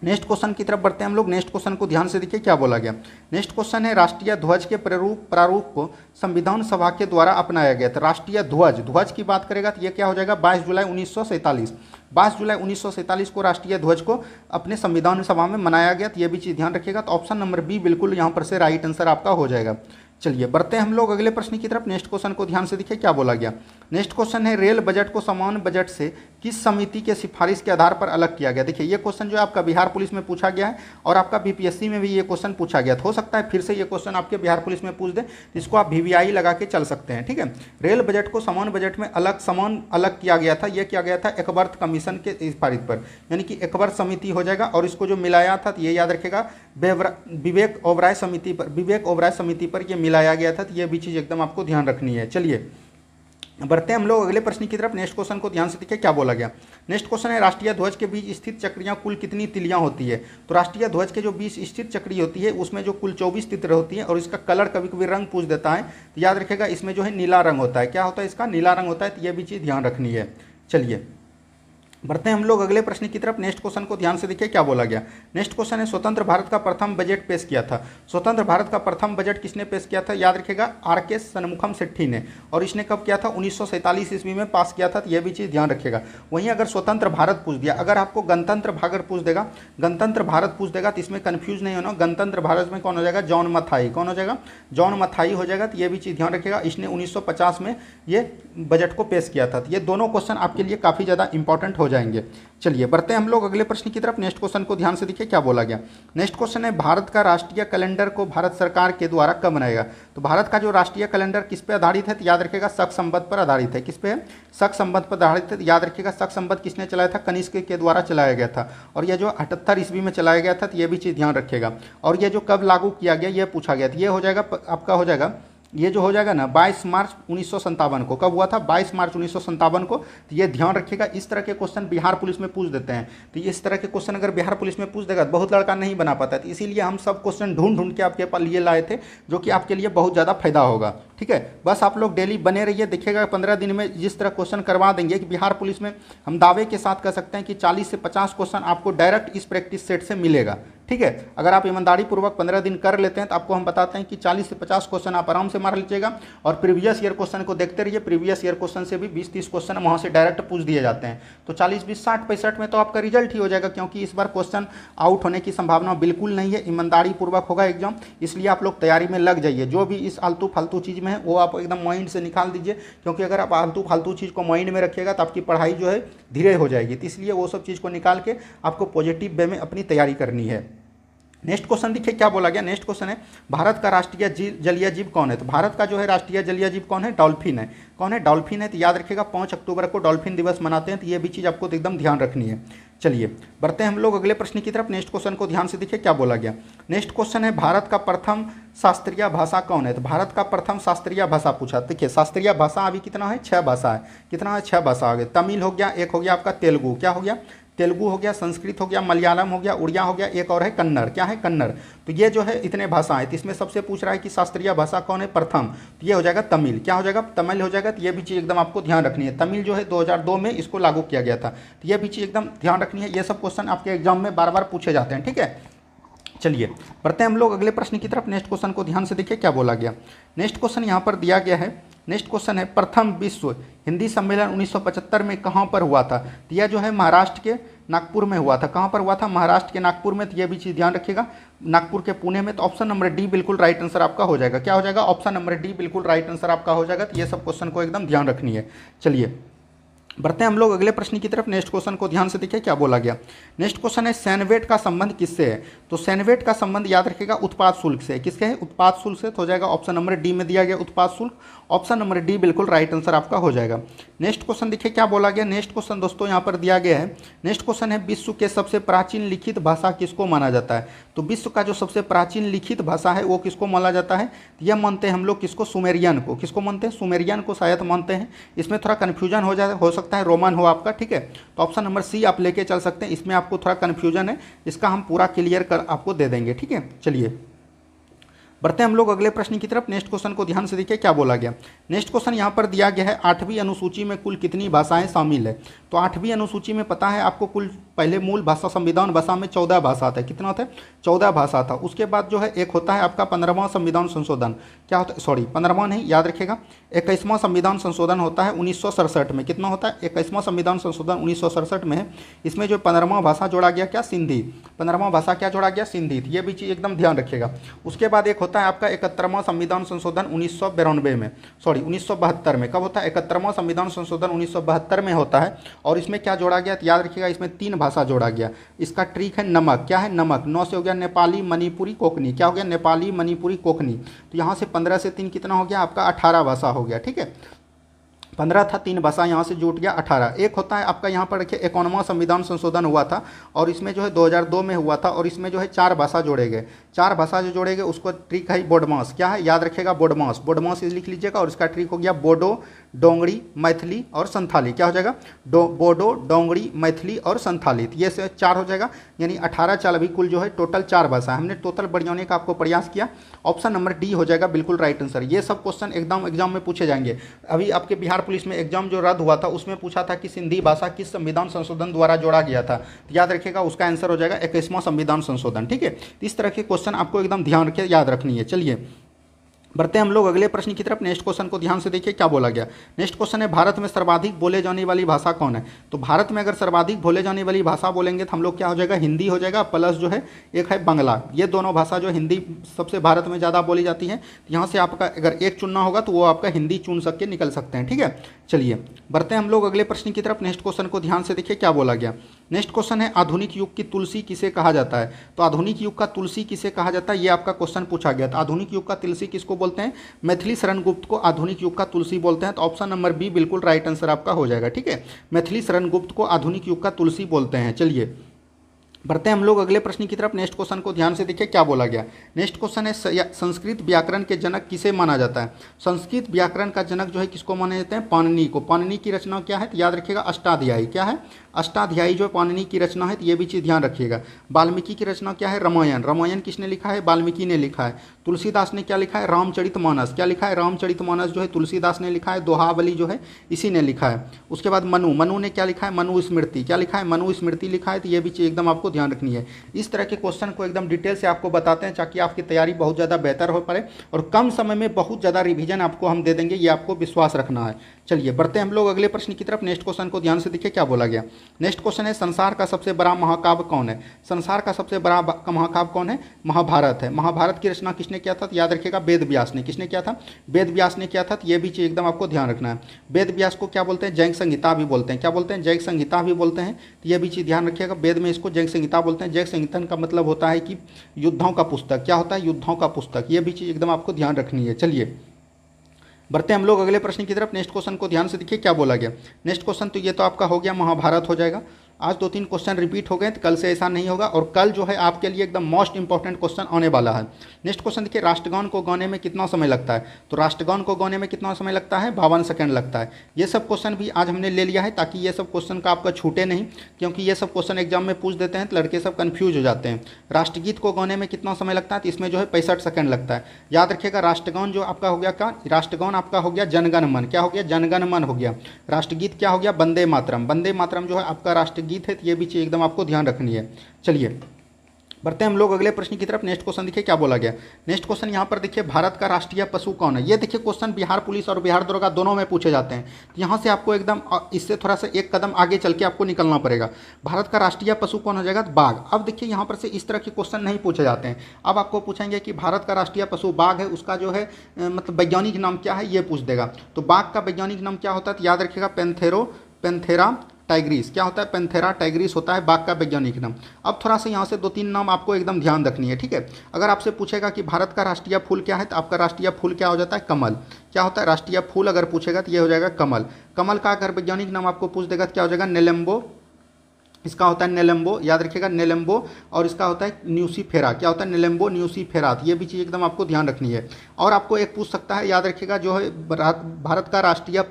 नेक्स्ट क्वेश्चन की तरफ बढ़ते हैं हम लोग। नेक्स्ट क्वेश्चन को ध्यान से देखिए क्या बोला गया। नेक्स्ट क्वेश्चन है राष्ट्रीय ध्वज के प्रारूप को संविधान सभा के द्वारा अपनाया गया। तो राष्ट्रीय ध्वज की बात करेगा तो ये क्या हो जाएगा, 22 जुलाई 1947। 22 जुलाई 1947 को राष्ट्रीय ध्वज को अपने संविधान सभा में मनाया गया। तो ये भी चीज़ ध्यान रखिएगा। तो ऑप्शन नंबर बी बिल्कुल यहाँ पर से राइट आंसर आपका हो जाएगा। चलिए बढ़ते हैं हम लोग अगले प्रश्न की तरफ। नेक्स्ट क्वेश्चन को ध्यान से देखिए क्या बोला गया। नेक्स्ट क्वेश्चन है रेल बजट को सामान्य बजट से किस समिति के सिफारिश के आधार पर अलग किया गया। देखिए ये क्वेश्चन जो है आपका बिहार पुलिस में पूछा गया है और आपका बीपीएससी में भी ये क्वेश्चन पूछा गया। तो हो सकता है फिर से ये क्वेश्चन आपके बिहार पुलिस में पूछ दे, इसको आप वीवीआई लगा के चल सकते हैं। ठीक है, रेल बजट को सामान्य बजट में अलग किया गया था। ये किया गया था एकवर्थ कमीशन के सिफारिश पर, यानी कि एकवर्थ समिति हो जाएगा। और इसको जो मिलाया था तो ये याद रखेगा विवेक ओबराय समिति पर ये मिलाया गया था। तो ये भी चीज़ एकदम आपको ध्यान रखनी है। चलिए बढ़ते हैं हम लोग अगले प्रश्न की तरफ। नेक्स्ट क्वेश्चन को ध्यान से देखिए क्या बोला गया। नेक्स्ट क्वेश्चन है राष्ट्रीय ध्वज के बीच स्थित चक्रियां कुल कितनी तिलियां होती है। तो राष्ट्रीय ध्वज के जो बीच स्थित चक्री होती है उसमें जो कुल 24 तित्र होती है और इसका कलर कभी कभी रंग पूछ देता है। तो याद रखेगा इसमें जो है नीला रंग होता है। क्या होता है, इसका नीला रंग होता है। तो ये भी चीज़ ध्यान रखनी है। चलिए बढ़ते हैं हम लोग अगले प्रश्न की तरफ। नेक्स्ट क्वेश्चन को ध्यान से देखिए क्या बोला गया। नेक्स्ट क्वेश्चन है स्वतंत्र भारत का प्रथम बजट पेश किया था। स्वतंत्र भारत का प्रथम बजट किसने पेश किया था, याद रखिएगा आर.के. षणमुखम शेट्टी ने। और इसने कब किया था, 1947 ईस्वी में पास किया था। तो यह भी चीज़ ध्यान रखिएगा। वहीं अगर स्वतंत्र भारत पूछ दिया, अगर आपको गणतंत्र भारत पूछ देगा, गणतंत्र भारत पूछ देगा तो इसमें कन्फ्यूज नहीं होना। गणतंत्र भारत में कौन हो जाएगा, जॉन मथाई। कौन हो जाएगा, जॉन मथाई हो जाएगा। तो ये भी चीज़ ध्यान रखिएगा। इसने 1950 में ये बजट को पेश किया था। तो ये दोनों क्वेश्चन आपके लिए काफ़ी ज़्यादा इंपॉर्टेंट हो जाएंगे। चलिए बढ़ते हैं हम लोग अगले प्रश्न की तरफ। नेक्स्ट क्वेश्चन को ध्यान से देखिए क्या बोला गया। नेक्स्ट क्वेश्चन है भारत का राष्ट्रीय कैलेंडर को भारत सरकार के द्वारा कब बनाएगा। तो भारत का जो राष्ट्रीय कैलेंडर किस पे आधारित है, तो याद रखिएगा शक संवत पर आधारित है। किस पे है, शक संवत पर आधारित है। याद रखिएगा शक संवत किसने चलाया था, कनिष्क के द्वारा चलाया गया था। और ये जो 78 ईस्वी में चलाया गया था। तो ये भी चीज़ ध्यान रखिएगा। और ये जो कब लागू किया गया ये पूछा गया। तो ये हो जाएगा आपका, हो जाएगा ये जो हो जाएगा ना 22 मार्च 1957 को। कब हुआ था, 22 मार्च 1957 को। तो ये ध्यान रखिएगा। इस तरह के क्वेश्चन बिहार पुलिस में पूछ देते हैं। तो इस तरह के क्वेश्चन अगर बिहार पुलिस में पूछ देगा तो बहुत लड़का नहीं बना पाता है। तो इसीलिए हम सब क्वेश्चन ढूंढ के आपके पास लिए लाए थे, जो कि आपके लिए बहुत ज़्यादा फायदा होगा। ठीक है, बस आप लोग डेली बने रहिए। देखिएगा 15 दिन में जिस तरह क्वेश्चन करवा देंगे कि बिहार पुलिस में हम दावे के साथ कह सकते हैं कि 40 से 50 क्वेश्चन आपको डायरेक्ट इस प्रैक्टिस सेट से मिलेगा। ठीक है, अगर आप ईमानदारी पूर्वक 15 दिन कर लेते हैं तो आपको हम बताते हैं कि 40 से 50 क्वेश्चन आप आराम से मार लीजिएगा। और प्रीवियस ईयर क्वेश्चन को देखते रहिए। प्रीवियस ईयर क्वेश्चन से भी 20-30 क्वेश्चन वहाँ से डायरेक्ट पूछ दिए जाते हैं। तो 40, 20, 60, 65 में तो आपका रिजल्ट ही हो जाएगा, क्योंकि इस बार क्वेश्चन आउट होने की संभावना बिल्कुल नहीं है। ईमानदारी पूर्वक होगा एग्जाम, इसलिए आप लोग तैयारी में लग जाइए। जो भी इस आलतू फालतू चीज़ में है वो आप एकदम माइंड से निकाल दीजिए, क्योंकि अगर आप आलतू फालतू चीज़ को माइंड में रखिएगा तो आपकी पढ़ाई जो है धीरे हो जाएगी। तो इसलिए वो सब चीज़ को निकाल के आपको पॉजिटिव वे में अपनी तैयारी करनी है। नेक्स्ट क्वेश्चन देखिए क्या बोला गया। नेक्स्ट क्वेश्चन है भारत का राष्ट्रीय जलीय जीव कौन है। तो भारत का जो है राष्ट्रीय जलीय जीव कौन है, डॉल्फिन है। कौन है, डॉल्फिन है। तो याद रखिएगा 5 अक्टूबर को डॉल्फिन दिवस मनाते हैं। तो ये भी चीज़ आपको तो एकदम ध्यान रखनी है। चलिए बढ़ते हैं हम लोग अगले प्रश्न की तरफ। नेक्स्ट क्वेश्चन को ध्यान से देखिए क्या बोला गया। नेक्स्ट क्वेश्चन है भारत का प्रथम शास्त्रीय भाषा कौन है। तो भारत का प्रथम शास्त्रीय भाषा पूछा। देखिए शास्त्रीय भाषा अभी कितना है, 6 भाषा है। कितना है, 6 भाषा हो गया। तमिल हो गया, एक हो गया आपका तेलुगु। क्या हो गया, तेलुगु हो गया, संस्कृत हो गया, मलयालम हो गया, उड़िया हो गया, एक और है कन्नड़। क्या है, कन्नड़। तो ये जो है इतने भाषा है। तो इसमें सबसे पूछ रहा है कि शास्त्रीय भाषा कौन है प्रथम। तो ये हो जाएगा तमिल। क्या हो जाएगा, तमिल हो जाएगा। तो ये भी चीज़ एकदम आपको ध्यान रखनी है। तमिल जो है 2002 में इसको लागू किया गया था। तो ये भी चीज़ एकदम ध्यान रखनी है। ये सब क्वेश्चन आपके एग्जाम में बार बार पूछे जाते हैं। ठीक है, चलिए बढ़ते हैं हम लोग अगले प्रश्न की तरफ। नेक्स्ट क्वेश्चन को ध्यान से देखिए क्या बोला गया। नेक्स्ट क्वेश्चन यहाँ पर दिया गया है। नेक्स्ट क्वेश्चन है प्रथम विश्व हिंदी सम्मेलन 1975 में कहाँ पर हुआ था। तो यह जो है महाराष्ट्र के नागपुर में हुआ था। कहाँ पर हुआ था, महाराष्ट्र के नागपुर में। तो यह भी चीज़ ध्यान रखिएगा, नागपुर के पुणे में। तो ऑप्शन नंबर डी बिल्कुल राइट आंसर आपका हो जाएगा। क्या हो जाएगा, ऑप्शन नंबर डी बिल्कुल राइट आंसर आपका हो जाएगा। तो ये सब क्वेश्चन को एकदम ध्यान रखनी है। चलिए बढ़ते हैं हम लोग अगले प्रश्न की तरफ। नेक्स्ट क्वेश्चन को ध्यान से देखिए क्या बोला गया। नेक्स्ट क्वेश्चन है सैनवेट का संबंध किससे है? तो सैनवेट का संबंध याद रखिएगा उत्पाद शुल्क से। किसके है? उत्पाद शुल्क से। तो हो जाएगा ऑप्शन नंबर डी में दिया गया उत्पाद शुल्क। ऑप्शन नंबर डी बिल्कुल राइट आंसर आपका हो जाएगा। नेक्स्ट क्वेश्चन देखिए क्या बोला गया। नेक्स्ट क्वेश्चन दोस्तों यहाँ पर दिया गया है। नेक्स्ट क्वेश्चन है विश्व के सबसे प्राचीन लिखित भाषा किसको माना जाता है? तो विश्व का जो सबसे प्राचीन लिखित भाषा है वो किसको माना जाता है? तो यह मानते हैं हम लोग किसको? सुमेरियन को। किसको मानते हैं? सुमेरियन को शायद मानते हैं। इसमें थोड़ा कन्फ्यूजन हो सकता है, रोमन हो आपका, ठीक है। तो ऑप्शन नंबर सी आप लेके चल सकते हैं। इसमें आपको थोड़ा कन्फ्यूजन है, इसका हम पूरा क्लियर कर आपको दे देंगे, ठीक है। चलिए बढ़ते हैं हम लोग अगले प्रश्न की तरफ। नेक्स्ट क्वेश्चन को ध्यान से देखिए क्या बोला गया। नेक्स्ट क्वेश्चन यहाँ पर दिया गया है 8वीं अनुसूची में कुल कितनी भाषाएं शामिल है? तो 8वीं अनुसूची में पता है आपको कुल पहले मूल भाषा संविधान भाषा में 14 भाषा था। कितना होता है? 14 भाषा था। उसके बाद जो है एक होता है आपका 15वां संविधान संशोधन। क्या होता है? सॉरी 15वां नहीं, याद रखिएगा 21वां संविधान संशोधन होता है 1967 में। कितना होता है? 21वां संविधान संशोधन 1967 में है। इसमें जो 15वां भाषा जोड़ा गया क्या? सिंधी। 15वां भाषा क्या जोड़ा गया? सिंधी। ये भी चीज़ एकदम ध्यान रखिएगा। उसके बाद एक होता है आपका 71वां संविधान संशोधन 1992 में, सॉरी 1972 में। कब होता है? 71वां संविधान संशोधन 1972 में होता है। और इसमें क्या जोड़ा गया? तो याद रखिएगा इसमें 3 भाषा जोड़ा गया। इसका ट्रिक है नमक। क्या है? नमक। 9 से हो गया नेपाली, मणिपुरी, कोंकणी। क्या हो गया? नेपाली, मणिपुरी, कोंकणी। तो यहाँ से 15 से 3 कितना हो गया आपका? 18 भाषा हो गया, ठीक है। 15 था, 3 भाषा यहाँ से जुट गया 18। एक होता है आपका यहाँ पर देखिए 51वां संविधान संशोधन हुआ था और इसमें जो है 2002 में हुआ था और इसमें जो है 4 भाषा जोड़े गए। 4 भाषा जो जोड़े गए उसको ट्रिक है बोडमास। क्या है? याद रखिएगा बोडमास। बोडमास लिख लीजिएगा और इसका ट्रिक हो गया बोडो, डोंगरी, मैथिली और संथाली। क्या हो जाएगा? बोडो, डोंगरी, मैथिली और संथाली। ये से 4 हो जाएगा, यानी 18 चाल अभी कुल जो है टोटल 4 भाषा। हमने टोटल बढ़ाने का आपको प्रयास किया। ऑप्शन नंबर डी हो जाएगा बिल्कुल राइट आंसर। ये सब क्वेश्चन एकदम एग्जाम में पूछे जाएंगे। अभी आपके बिहार पुलिस में एग्जाम जो रद्द हुआ था उसमें पूछा था कि सिंधी भाषा किस संविधान संशोधन द्वारा जोड़ा गया था। तो याद रखिएगा उसका आंसर हो जाएगा 21वां संविधान संशोधन, ठीक है। तो इस तरह के क्वेश्चन आपको एकदम ध्यान रखे याद रखनी है। चलिए बढ़ते हैं हम लोग अगले प्रश्न की तरफ। नेक्स्ट क्वेश्चन को ध्यान से देखिए क्या बोला गया। नेक्स्ट क्वेश्चन है भारत में सर्वाधिक बोले जाने वाली भाषा कौन है? तो भारत में अगर सर्वाधिक बोले जाने वाली भाषा बोलेंगे तो हम लोग क्या हो जाएगा? हिंदी हो जाएगा, प्लस जो है एक है बांग्ला। ये दोनों भाषा जो हिंदी सबसे भारत में ज़्यादा बोली जाती है। यहाँ से आपका अगर एक चुनना होगा तो वो आपका हिंदी चुन सके निकल सकते हैं, ठीक है। चलिए बढ़ते हैं हम लोग अगले प्रश्न की तरफ। नेक्स्ट क्वेश्चन को ध्यान से देखिए क्या बोला गया। नेक्स्ट क्वेश्चन है आधुनिक युग की तुलसी किसे कहा जाता है? तो आधुनिक युग का तुलसी किसे कहा जाता है ये आपका क्वेश्चन पूछा गया था। आधुनिक युग का तुलसी किसको बोलते हैं? मैथिली शरण गुप्त को आधुनिक युग का तुलसी बोलते हैं। तो ऑप्शन नंबर बी बिल्कुल राइट आंसर आपका हो जाएगा, ठीक है। मैथिली शरण गुप्त को आधुनिक युग का तुलसी बोलते हैं। चलिए बढ़ते हैं हम लोग अगले प्रश्न की तरफ। नेक्स्ट क्वेश्चन को ध्यान से देखिए क्या बोला गया। नेक्स्ट क्वेश्चन है संस्कृत व्याकरण के जनक किसे माना जाता है? संस्कृत व्याकरण का जनक जो है किसको माने जाते हैं? पाणिनि को। पाणिनि की रचना क्या है? तो याद रखिएगा अष्टाध्यायी। क्या है? अष्टाध्यायी जो पाणिनि की रचना है, तो ये भी चीज़ ध्यान रखिएगा। वाल्मीकि की रचना क्या है? रामायण। रामायण किसने लिखा है? वाल्मीकि ने लिखा है। तुलसीदास ने क्या लिखा है? रामचरितमानस। क्या लिखा है? रामचरितमानस जो है तुलसीदास ने लिखा है। दोहावली जो है इसी ने लिखा है। उसके बाद मनु ने क्या लिखा है? मनुस्मृति। क्या लिखा है? मनुस्मृति लिखा है। तो ये भी चीज़ एकदम आपको ध्यान रखनी है। इस तरह के क्वेश्चन को एकदम डिटेल से आपको बताते हैं ताकि आपकी तैयारी बहुत ज़्यादा बेहतर हो पाए और कम समय में बहुत ज़्यादा रिवीजन आपको हम दे देंगे, ये आपको विश्वास रखना है। चलिए बढ़ते हैं हम लोग अगले प्रश्न की तरफ। नेक्स्ट क्वेश्चन को ध्यान से देखिए क्या बोला गया। नेक्स्ट क्वेश्चन है संसार का सबसे बड़ा महाकाव्य कौन है? संसार का सबसे बड़ा महाकाव्य कौन है? महाभारत है। महाभारत की रचना किसने किया था? तो याद रखिएगा वेद व्यास ने। किसने किया था? वेद व्यास ने किया था। तो ये भी चीज़ एकदम आपको ध्यान रखना है। वेद व्यास को क्या बोलते हैं? जैन संहिता भी बोलते हैं। क्या बोलते हैं? जैन संहिता भी बोलते हैं। तो ये भी चीज़ ध्यान रखिएगा। वेद में इसको जैन संहिता बोलते हैं। जैन संहिता का मतलब होता है कि युद्धों का पुस्तक। क्या होता है? युद्धों का पुस्तक। ये भी चीज़ एकदम आपको ध्यान रखनी है। चलिए बढ़ते हैं हम लोग अगले प्रश्न की तरफ। नेक्स्ट क्वेश्चन को ध्यान से देखिए क्या बोला गया। नेक्स्ट क्वेश्चन तो ये तो आपका हो गया, महाभारत हो जाएगा। आज 2-3 क्वेश्चन रिपीट हो गए, तो कल से ऐसा नहीं होगा और कल जो है आपके लिए एकदम मोस्ट इंपॉर्टेंट क्वेश्चन आने वाला है। नेक्स्ट क्वेश्चन देखिए, राष्ट्रगान को गाने में कितना समय लगता है? तो राष्ट्रगान को गाने में कितना समय लगता है? 52 सेकंड लगता है। ये सब क्वेश्चन भी आज हमने ले लिया है ताकि ये सब क्वेश्चन का आपका छूटे नहीं, क्योंकि ये सब क्वेश्चन एग्जाम में पूछ देते हैं तो लड़के सब कन्फ्यूज हो जाते हैं। राष्ट्रगीत को गाने में कितना समय लगता है? तो इसमें जो है 65 सेकंड लगता है। याद रखिएगा राष्ट्रगान जो आपका हो गया क्या? राष्ट्रगान आपका हो गया जनगण मन। क्या हो गया? जनगण मन हो गया। राष्ट्रगीत क्या हो गया? वंदे मातरम। वंदे मातरम जो है आपका राष्ट्रगीत है। तो ये भी चीज़ एकदम आपको ध्यान रखनी है। चलिए बढ़ते हैं हम लोग अगले प्रश्न की तरफ। नेक्स्ट क्वेश्चन देखिए क्या बोला गया। नेक्स्ट क्वेश्चन यहाँ पर देखिए, भारत का राष्ट्रीय पशु कौन है? ये देखिए क्वेश्चन बिहार पुलिस और बिहार दरोगा दोनों में पूछे जाते हैं। तो यहाँ से आपको एकदम इससे थोड़ा सा एक कदम आगे चल के आपको निकलना पड़ेगा। भारत का राष्ट्रीय पशु कौन हो जाएगा? बाघ। अब देखिए यहाँ पर से इस तरह के क्वेश्चन नहीं पूछे जाते हैं। अब आपको पूछेंगे कि भारत का राष्ट्रीय पशु बाघ है, उसका जो है मतलब वैज्ञानिक नाम क्या है, ये पूछ देगा। तो बाघ का वैज्ञानिक नाम क्या होता है? तो याद रखिएगा पैंथेरो पैंथेरा टाइग्रिस। क्या होता है? पैंथेरा टाइग्रिस होता है बाघ का वैज्ञानिक नाम। अब थोड़ा सा यहाँ से 2-3 नाम आपको एकदम ध्यान रखनी है, ठीक है। अगर आपसे पूछेगा कि भारत का राष्ट्रीय फूल क्या है, तो आपका राष्ट्रीय फूल क्या हो जाता है? कमल। क्या होता है? राष्ट्रीय फूल अगर पूछेगा तो ये हो जाएगा कमल। कमल का अगर वैज्ञानिक नाम आपको पूछ देगा तो क्या हो जाएगा? नेलेम्बो। इसका होता है नेलेम्बो, याद रखिएगा नेलेम्बो। और इसका होता है न्यूसीफेरा। क्या होता है? नेलेम्बो न्यूसीफेरा। ये भी चीज़ एकदम आपको ध्यान रखनी है। और आपको एक पूछ सकता है, याद रखिएगा, जो है भारत का राष्ट्रीय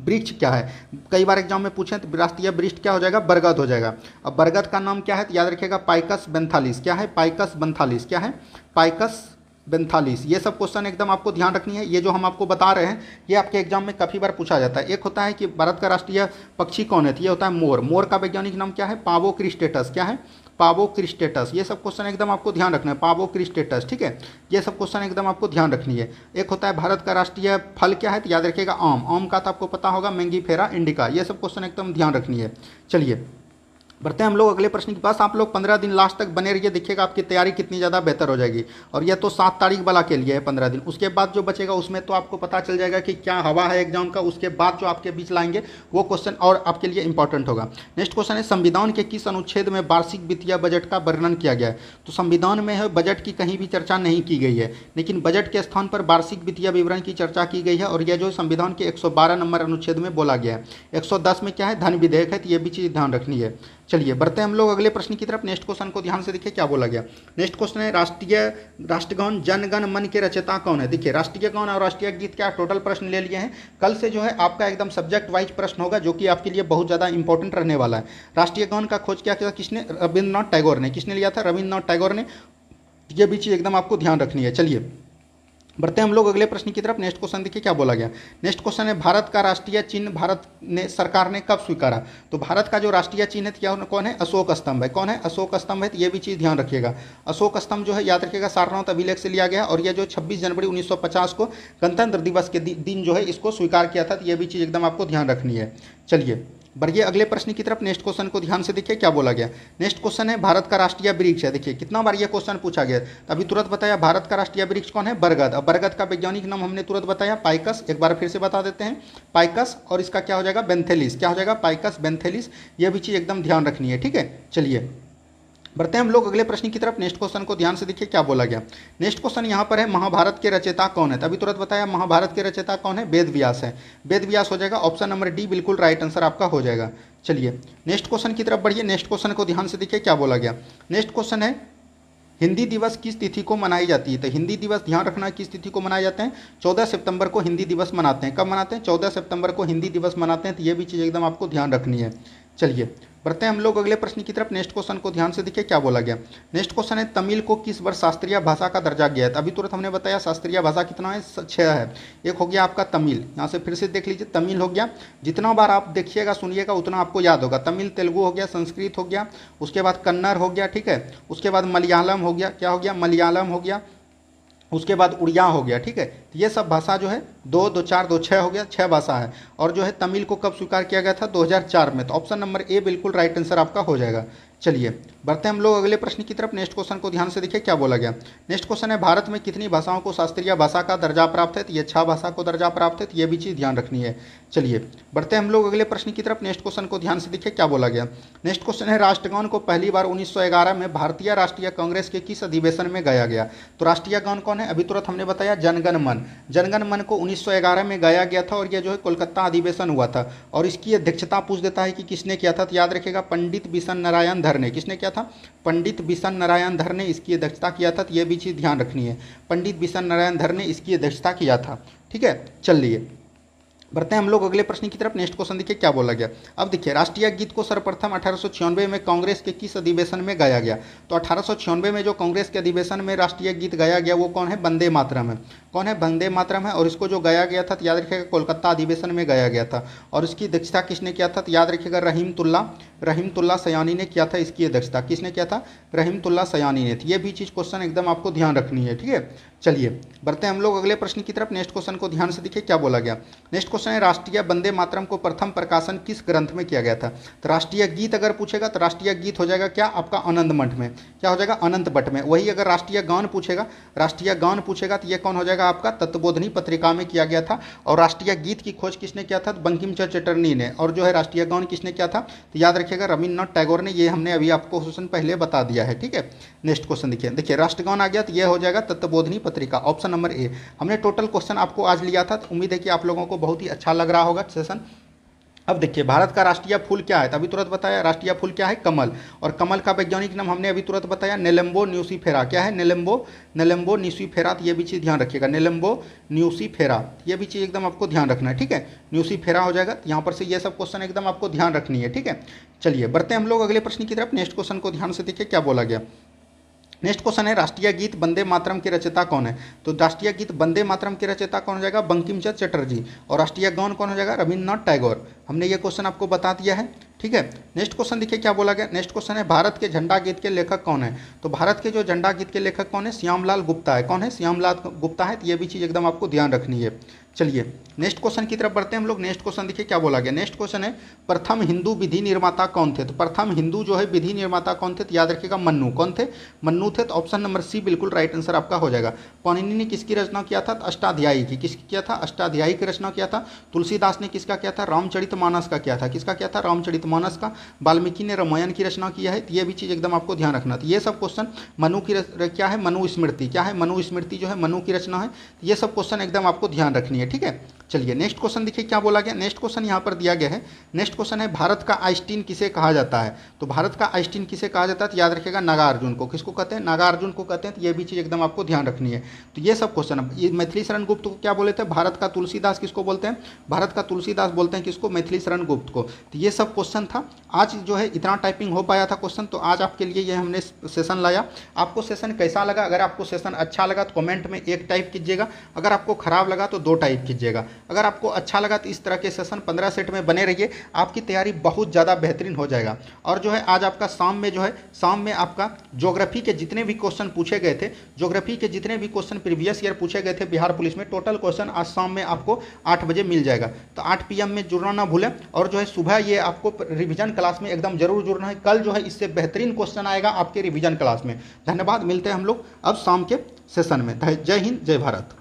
वृक्ष क्या है। कई बार एग्जाम में पूछें तो राष्ट्रीय वृक्ष क्या हो जाएगा? बरगद हो जाएगा। अब बरगद का नाम क्या है? तो याद रखिएगा पाइकस बेंथालिस। क्या है? पाइकस बेंथालिस। क्या है? पाइकस बेंथालिस। ये सब क्वेश्चन एकदम आपको ध्यान रखनी है। ये जो हम आपको बता रहे हैं ये आपके एग्जाम में काफ़ी बार पूछा जाता है। एक होता है कि भारत का राष्ट्रीय पक्षी कौन है, तो ये होता है मोर। मोर का वैज्ञानिक नाम क्या है? पावो क्रिस्टेटस। क्या है? पावो क्रिस्टेटस। ये सब क्वेश्चन एकदम आपको ध्यान रखना है। पावो क्रिस्टेटस, ठीक है। ये सब क्वेश्चन एकदम आपको ध्यान रखनी है। एक होता है भारत का राष्ट्रीय फल क्या है, तो याद रखिएगा आम। आम का तो आपको पता होगा मैंगीफेरा इंडिका। ये सब क्वेश्चन एकदम ध्यान रखनी है। चलिए बढ़ते हैं हम लोग अगले प्रश्न के पास। आप लोग 15 दिन लास्ट तक बने रहिए, देखिएगा आपकी तैयारी कितनी ज़्यादा बेहतर हो जाएगी। और यह तो 7 तारीख वाला के लिए है 15 दिन। उसके बाद जो बचेगा उसमें तो आपको पता चल जाएगा कि क्या हवा है एग्जाम का। उसके बाद जो आपके बीच लाएंगे वो क्वेश्चन और आपके लिए इंपॉर्टेंट होगा। नेक्स्ट क्वेश्चन है, संविधान के किस अनुच्छेद में वार्षिक वित्तीय बजट का वर्णन किया गया है? तो संविधान में है बजट की कहीं भी चर्चा नहीं की गई है, लेकिन बजट के स्थान पर वार्षिक वित्तीय विवरण की चर्चा की गई है। और यह जो संविधान के 112 नंबर अनुच्छेद में बोला गया है। 110 में क्या है? धन विधेयक है। तो ये भी चीज़ ध्यान रखनी है। चलिए बढ़ते हैं हम लोग अगले प्रश्न की तरफ। नेक्स्ट क्वेश्चन को ध्यान से देखिए क्या बोला गया। नेक्स्ट क्वेश्चन है, राष्ट्रगान जन गण मन के रचयिता कौन है? देखिए राष्ट्रीय गान और राष्ट्रीय गीत क्या टोटल प्रश्न ले लिए हैं। कल से जो है आपका एकदम सब्जेक्ट वाइज प्रश्न होगा, जो कि आपके लिए बहुत ज़्यादा इंपॉर्टेंट रहने वाला है। राष्ट्रीय गान का खोज क्या किया? किसने? रविंद्रनाथ टैगोर ने। किसने लिया था? रविंद्रनाथ टैगोर ने। ये भी चीज़ एकदम आपको ध्यान रखनी है। चलिए बढ़ते हैं हम लोग अगले प्रश्न की तरफ। नेक्स्ट क्वेश्चन देखिए क्या बोला गया। नेक्स्ट क्वेश्चन है, भारत का राष्ट्रीय चिन्ह भारत ने सरकार ने कब स्वीकारा? तो भारत का जो राष्ट्रीय चिन्ह है क्या कौन है? अशोक स्तंभ है। कौन है? अशोक स्तंभ है। तो ये भी चीज़ ध्यान रखिएगा। अशोक स्तंभ जो है याद रखिएगा सारनाथ अभिलेख से लिया गया। और यह जो 26 जनवरी 1950 को गणतंत्र दिवस के दिन जो है इसको स्वीकार किया था। तो ये भी चीज़ एकदम आपको ध्यान रखनी है। चलिए बढ़िए अगले प्रश्न की तरफ। नेक्स्ट क्वेश्चन को ध्यान से देखिए क्या बोला गया। नेक्स्ट क्वेश्चन है, भारत का राष्ट्रीय वृक्ष है। देखिए कितना बार ये क्वेश्चन पूछा गया। तो अभी तुरंत बताया भारत का राष्ट्रीय वृक्ष कौन है? बरगद। अब बरगद का वैज्ञानिक नाम हमने तुरंत बताया पाइकस। एक बार फिर से बता देते हैं पाइकस। और इसका क्या हो जाएगा? बेंथेलिस। क्या हो जाएगा? पाइकस बेंथेलिस। ये भी चीज़ एकदम ध्यान रखनी है, ठीक है। चलिए बढ़ते हैं हम लोग अगले प्रश्न की तरफ। नेक्स्ट क्वेश्चन को ध्यान से देखिए क्या बोला गया। नेक्स्ट क्वेश्चन यहाँ पर है, महाभारत के रचयिता कौन है? तभी तुरंत बताया महाभारत के रचयिता कौन है? वेद व्यास है। वेद व्यास हो जाएगा। ऑप्शन नंबर डी बिल्कुल राइट आंसर आपका हो जाएगा। चलिए नेक्स्ट क्वेश्चन की तरफ बढ़िए। नेक्स्ट क्वेश्चन को ध्यान से देखिए क्या बोला गया। नेक्स्ट क्वेश्चन है, हिंदी दिवस किस तिथि को मनाई जाती है? तो हिंदी दिवस ध्यान रखना किस तिथि को मनाए जाते हैं? 14 सितंबर को हिंदी दिवस मनाते हैं। कब मनाते हैं? 14 सितंबर को हिंदी दिवस मनाते हैं। तो ये भी चीज़ एकदम आपको ध्यान रखनी है। चलिए बढ़ते हैं हम लोग अगले प्रश्न की तरफ। नेक्स्ट क्वेश्चन को ध्यान से देखिए क्या बोला गया। नेक्स्ट क्वेश्चन है, तमिल को किस वर्ष शास्त्रीय भाषा का दर्जा गया है? अभी तुरंत हमने बताया शास्त्रीय भाषा कितना है? 6 है। एक हो गया आपका तमिल। यहाँ से फिर से देख लीजिए तमिल हो गया। जितना बार आप देखिएगा सुनिएगा उतना आपको याद होगा। तमिल, तेलुगु हो गया, संस्कृत हो गया, उसके बाद कन्नड़ हो गया, ठीक है। उसके बाद मलयालम हो गया। क्या हो गया? मलयालम हो गया। उसके बाद उड़िया हो गया, ठीक है। तो ये सब भाषा जो है 2, 2, 4, 2, 6 हो गया, 6 भाषा है। और जो है तमिल को कब स्वीकार किया गया था? 2004 में। तो ऑप्शन नंबर ए बिल्कुल राइट आंसर आपका हो जाएगा। चलिए बढ़ते हैं हम लोग अगले प्रश्न की तरफ। नेक्स्ट क्वेश्चन को ध्यान से देखिए क्या बोला गया। नेक्स्ट क्वेश्चन है, भारत में कितनी भाषाओं को शास्त्रीय भाषा का दर्जा प्राप्त है? तो ये 6 भाषा को दर्जा प्राप्त है। तो ये भी चीज़ ध्यान रखनी है। चलिए बढ़ते हैं हम लोग अगले प्रश्न की तरफ। नेक्स्ट क्वेश्चन को ध्यान से देखिए क्या बोला गया। नेक्स्ट क्वेश्चन है, राष्ट्रगान को पहली बार 1911 में भारतीय राष्ट्रीय कांग्रेस के किस अधिवेशन में गाया गया? तो राष्ट्रीय गान कौन है? अभी तुरंत हमने बताया जनगण मन। जनगण मन को 1911 में गाया गया था। और यह जो है कोलकाता अधिवेशन हुआ था। और इसकी अध्यक्षता पूछ देता है कि किसने किया था? तो याद रखेगा पंडित बिशन नारायण धर ने। किसने किया था? पंडित बिशन नारायण धर ने इसकी अध्यक्षता किया था। तो यह भी चीज़ ध्यान रखनी है। पंडित बिशन नारायण धर ने इसकी अध्यक्षता किया था, ठीक है। चलिए बढ़ते हैं हम लोग अगले प्रश्न की तरफ। नेक्स्ट क्वेश्चन देखिए क्या बोला गया। अब देखिए राष्ट्रीय गीत को सर्वप्रथम 1896 में कांग्रेस के किस अधिवेशन में गाया गया? तो 1896 में जो कांग्रेस के अधिवेशन में राष्ट्रीय गीत गाया गया वो कौन है? वंदे मातरम है। कौन है? वंदे मातरम है। और इसको जो गाया गया था तो याद रखिएगा कोलकाता अधिवेशन में गाया गया था। और इसकी अध्यक्षता किसने किया था? तो याद रखिएगा रहीमतुल्ला सयानी ने किया था। इसकी अध्यक्षता किसने किया था? रहीमतुल्ला सयानी ने। ये भी चीज़ क्वेश्चन एकदम आपको ध्यान रखनी है, ठीक है। चलिए बढ़ते हैं हम लोग अगले प्रश्न की तरफ। नेक्स्ट क्वेश्चन को ध्यान से देखिए क्या बोला गया। नेक्स्ट क्वेश्चन है राष्ट्रीय वंदे मातरम को प्रथम प्रकाशन किस ग्रंथ में किया गया था। तो राष्ट्रीय गीत अगर पूछेगा तो राष्ट्रीय गीत हो जाएगा क्या आपका अनंत मठ में, क्या हो जाएगा अनंत मठ में। वही अगर राष्ट्रीय गान पूछेगा, राष्ट्रीय गान पूछेगा तो ये कौन हो जाएगा आपका तत्वबोधिनी पत्रिका में किया गया था। और राष्ट्रीय गीत की खोज किसने किया था, बंकिम चंद्र चटर्जी ने। और जो है राष्ट्रीय गान किसने किया था, तो याद रखिएगा रविन्द्रनाथ टैगोर ने। ये हमने अभी आपको क्वेश्चन पहले बता दिया है, ठीक है। नेक्स्ट क्वेश्चन देखिए राष्ट्रगान आ गया तो ये हो जाएगा तत्वबोधिनी पत्रिका, ऑप्शन नंबर ए। हमने टोटल क्वेश्चन आपको आज लिया था, तो उम्मीद है कि आप लोगों को बहुत ही अच्छा लग रहा होगा सेशन। अब देखिए भारत का राष्ट्रीय फूल क्या है, तो अभी तुरंत बताया राष्ट्रीय फूल क्या है, कमल। और कमल का वैज्ञानिक नाम हमने अभी तुरंत बताया नेलेम्बो न्यूसीफेरा। क्या है, नेलेम्बो न्यूसीफेरा। तो ये भी चीज़ ध्यान रखिएगा, नेलेम्बो न्यूसीफेरा, ये भी चीज़ एकदम आपको ध्यान रखना है, ठीक है। न्यूसीफेरा हो जाएगा, तो यहाँ पर से ये सब क्वेश्चन एकदम आपको ध्यान रखनी है, ठीक है। चलिए बढ़ते हैं हम लोग अगले प्रश्न की तरफ। नेक्स्ट क्वेश्चन को ध्यान से देखिए क्या बोला गया। नेक्स्ट क्वेश्चन है राष्ट्रीय गीत वंदे मातरम के रचयिता कौन है। तो राष्ट्रीय गीत वंदे मातरम के रचयिता कौन हो जाएगा, बंकिम चंद्र चटर्जी। और राष्ट्रीय गान कौन हो जाएगा, रविन्द्रनाथ टैगोर। हमने ये क्वेश्चन आपको बता दिया है, ठीक है। नेक्स्ट क्वेश्चन देखिए क्या बोला गया। नेक्स्ट क्वेश्चन है भारत के झंडा गीत के लेखक कौन है। तो भारत के जो झंडा गीत के लेखक कौन है, श्यामलाल गुप्ता है। कौन है, श्यामलाल गुप्ता है। तो ये भी चीज़ एकदम आपको ध्यान रखनी है। चलिए नेक्स्ट क्वेश्चन की तरफ बढ़ते हैं हम लोग। नेक्स्ट क्वेश्चन देखिए क्या बोला गया। नेक्स्ट क्वेश्चन है प्रथम हिंदू विधि निर्माता कौन थे। तो प्रथम हिंदू जो है विधि निर्माता कौन थे, तो याद रखिएगा मन्नू। कौन थे, मन्नू थे। तो ऑप्शन नंबर सी बिल्कुल राइट आंसर आपका हो जाएगा। पाणिनि ने किसकी रचना किया था, तो अष्टाध्यायी की। किसकी किया था, अष्टाध्यायी की रचना किया था। तुलसीदास ने किसका किया था, रामचरितमानस का किया था। किसका किया था, रामचरितमानस का। वाल्मीकि ने रामायण की रचना किया है। तो ये भी चीज़ एकदम आपको ध्यान रखना। तो ये सब क्वेश्चन मनु की क्या है, मनुस्मृति। क्या है, मनुस्मृति जो है मनु की रचना है। तो ये सब क्वेश्चन एकदम आपको ध्यान रखनी है, ठीक है। चलिए नेक्स्ट क्वेश्चन देखिए क्या बोला गया। नेक्स्ट क्वेश्चन यहाँ पर दिया गया है। नेक्स्ट क्वेश्चन है भारत का आइंस्टीन किसे कहा जाता है। तो भारत का आइंस्टीन किसे कहा जाता है, तो याद रखिएगा नागार्जुन को। किसको कहते हैं, नागार्जुन को कहते हैं। तो ये भी चीज़ एकदम आपको ध्यान रखनी है। तो ये सब क्वेश्चन, ये मैथिली शरण गुप्त को क्या बोले थे, भारत का तुलसीदास किसको बोलते हैं, भारत का तुलसीदास बोलते हैं किसको, मैथिली शरण गुप्त को। तो ये सब क्वेश्चन था आज जो है, इतना टाइपिंग हो पाया था क्वेश्चन। तो आज आपके लिए ये हमने सेशन लाया। आपको सेशन कैसा लगा, अगर आपको सेशन अच्छा लगा तो कमेंट में 1 टाइप कीजिएगा। अगर आपको खराब लगा तो 2 टाइप कीजिएगा। अगर आपको अच्छा लगा तो इस तरह के सेशन 15 सेट में बने रहिए, आपकी तैयारी बहुत ज़्यादा बेहतरीन हो जाएगा। और जो है आज आपका शाम में जो है, शाम में आपका ज्योग्राफी के जितने भी क्वेश्चन पूछे गए थे, ज्योग्राफी के जितने भी क्वेश्चन प्रीवियस ईयर पूछे गए थे बिहार पुलिस में, टोटल क्वेश्चन आज शाम में आपको 8 बजे मिल जाएगा। तो 8 PM में जुड़ना ना भूलें। और जो है सुबह ये आपको रिवीजन क्लास में एकदम जरूर जुड़ना है। कल जो है इससे बेहतरीन क्वेश्चन आएगा आपके रिवीजन क्लास में। धन्यवाद, मिलते हैं हम लोग अब शाम के सेशन में। जय हिंद, जय भारत।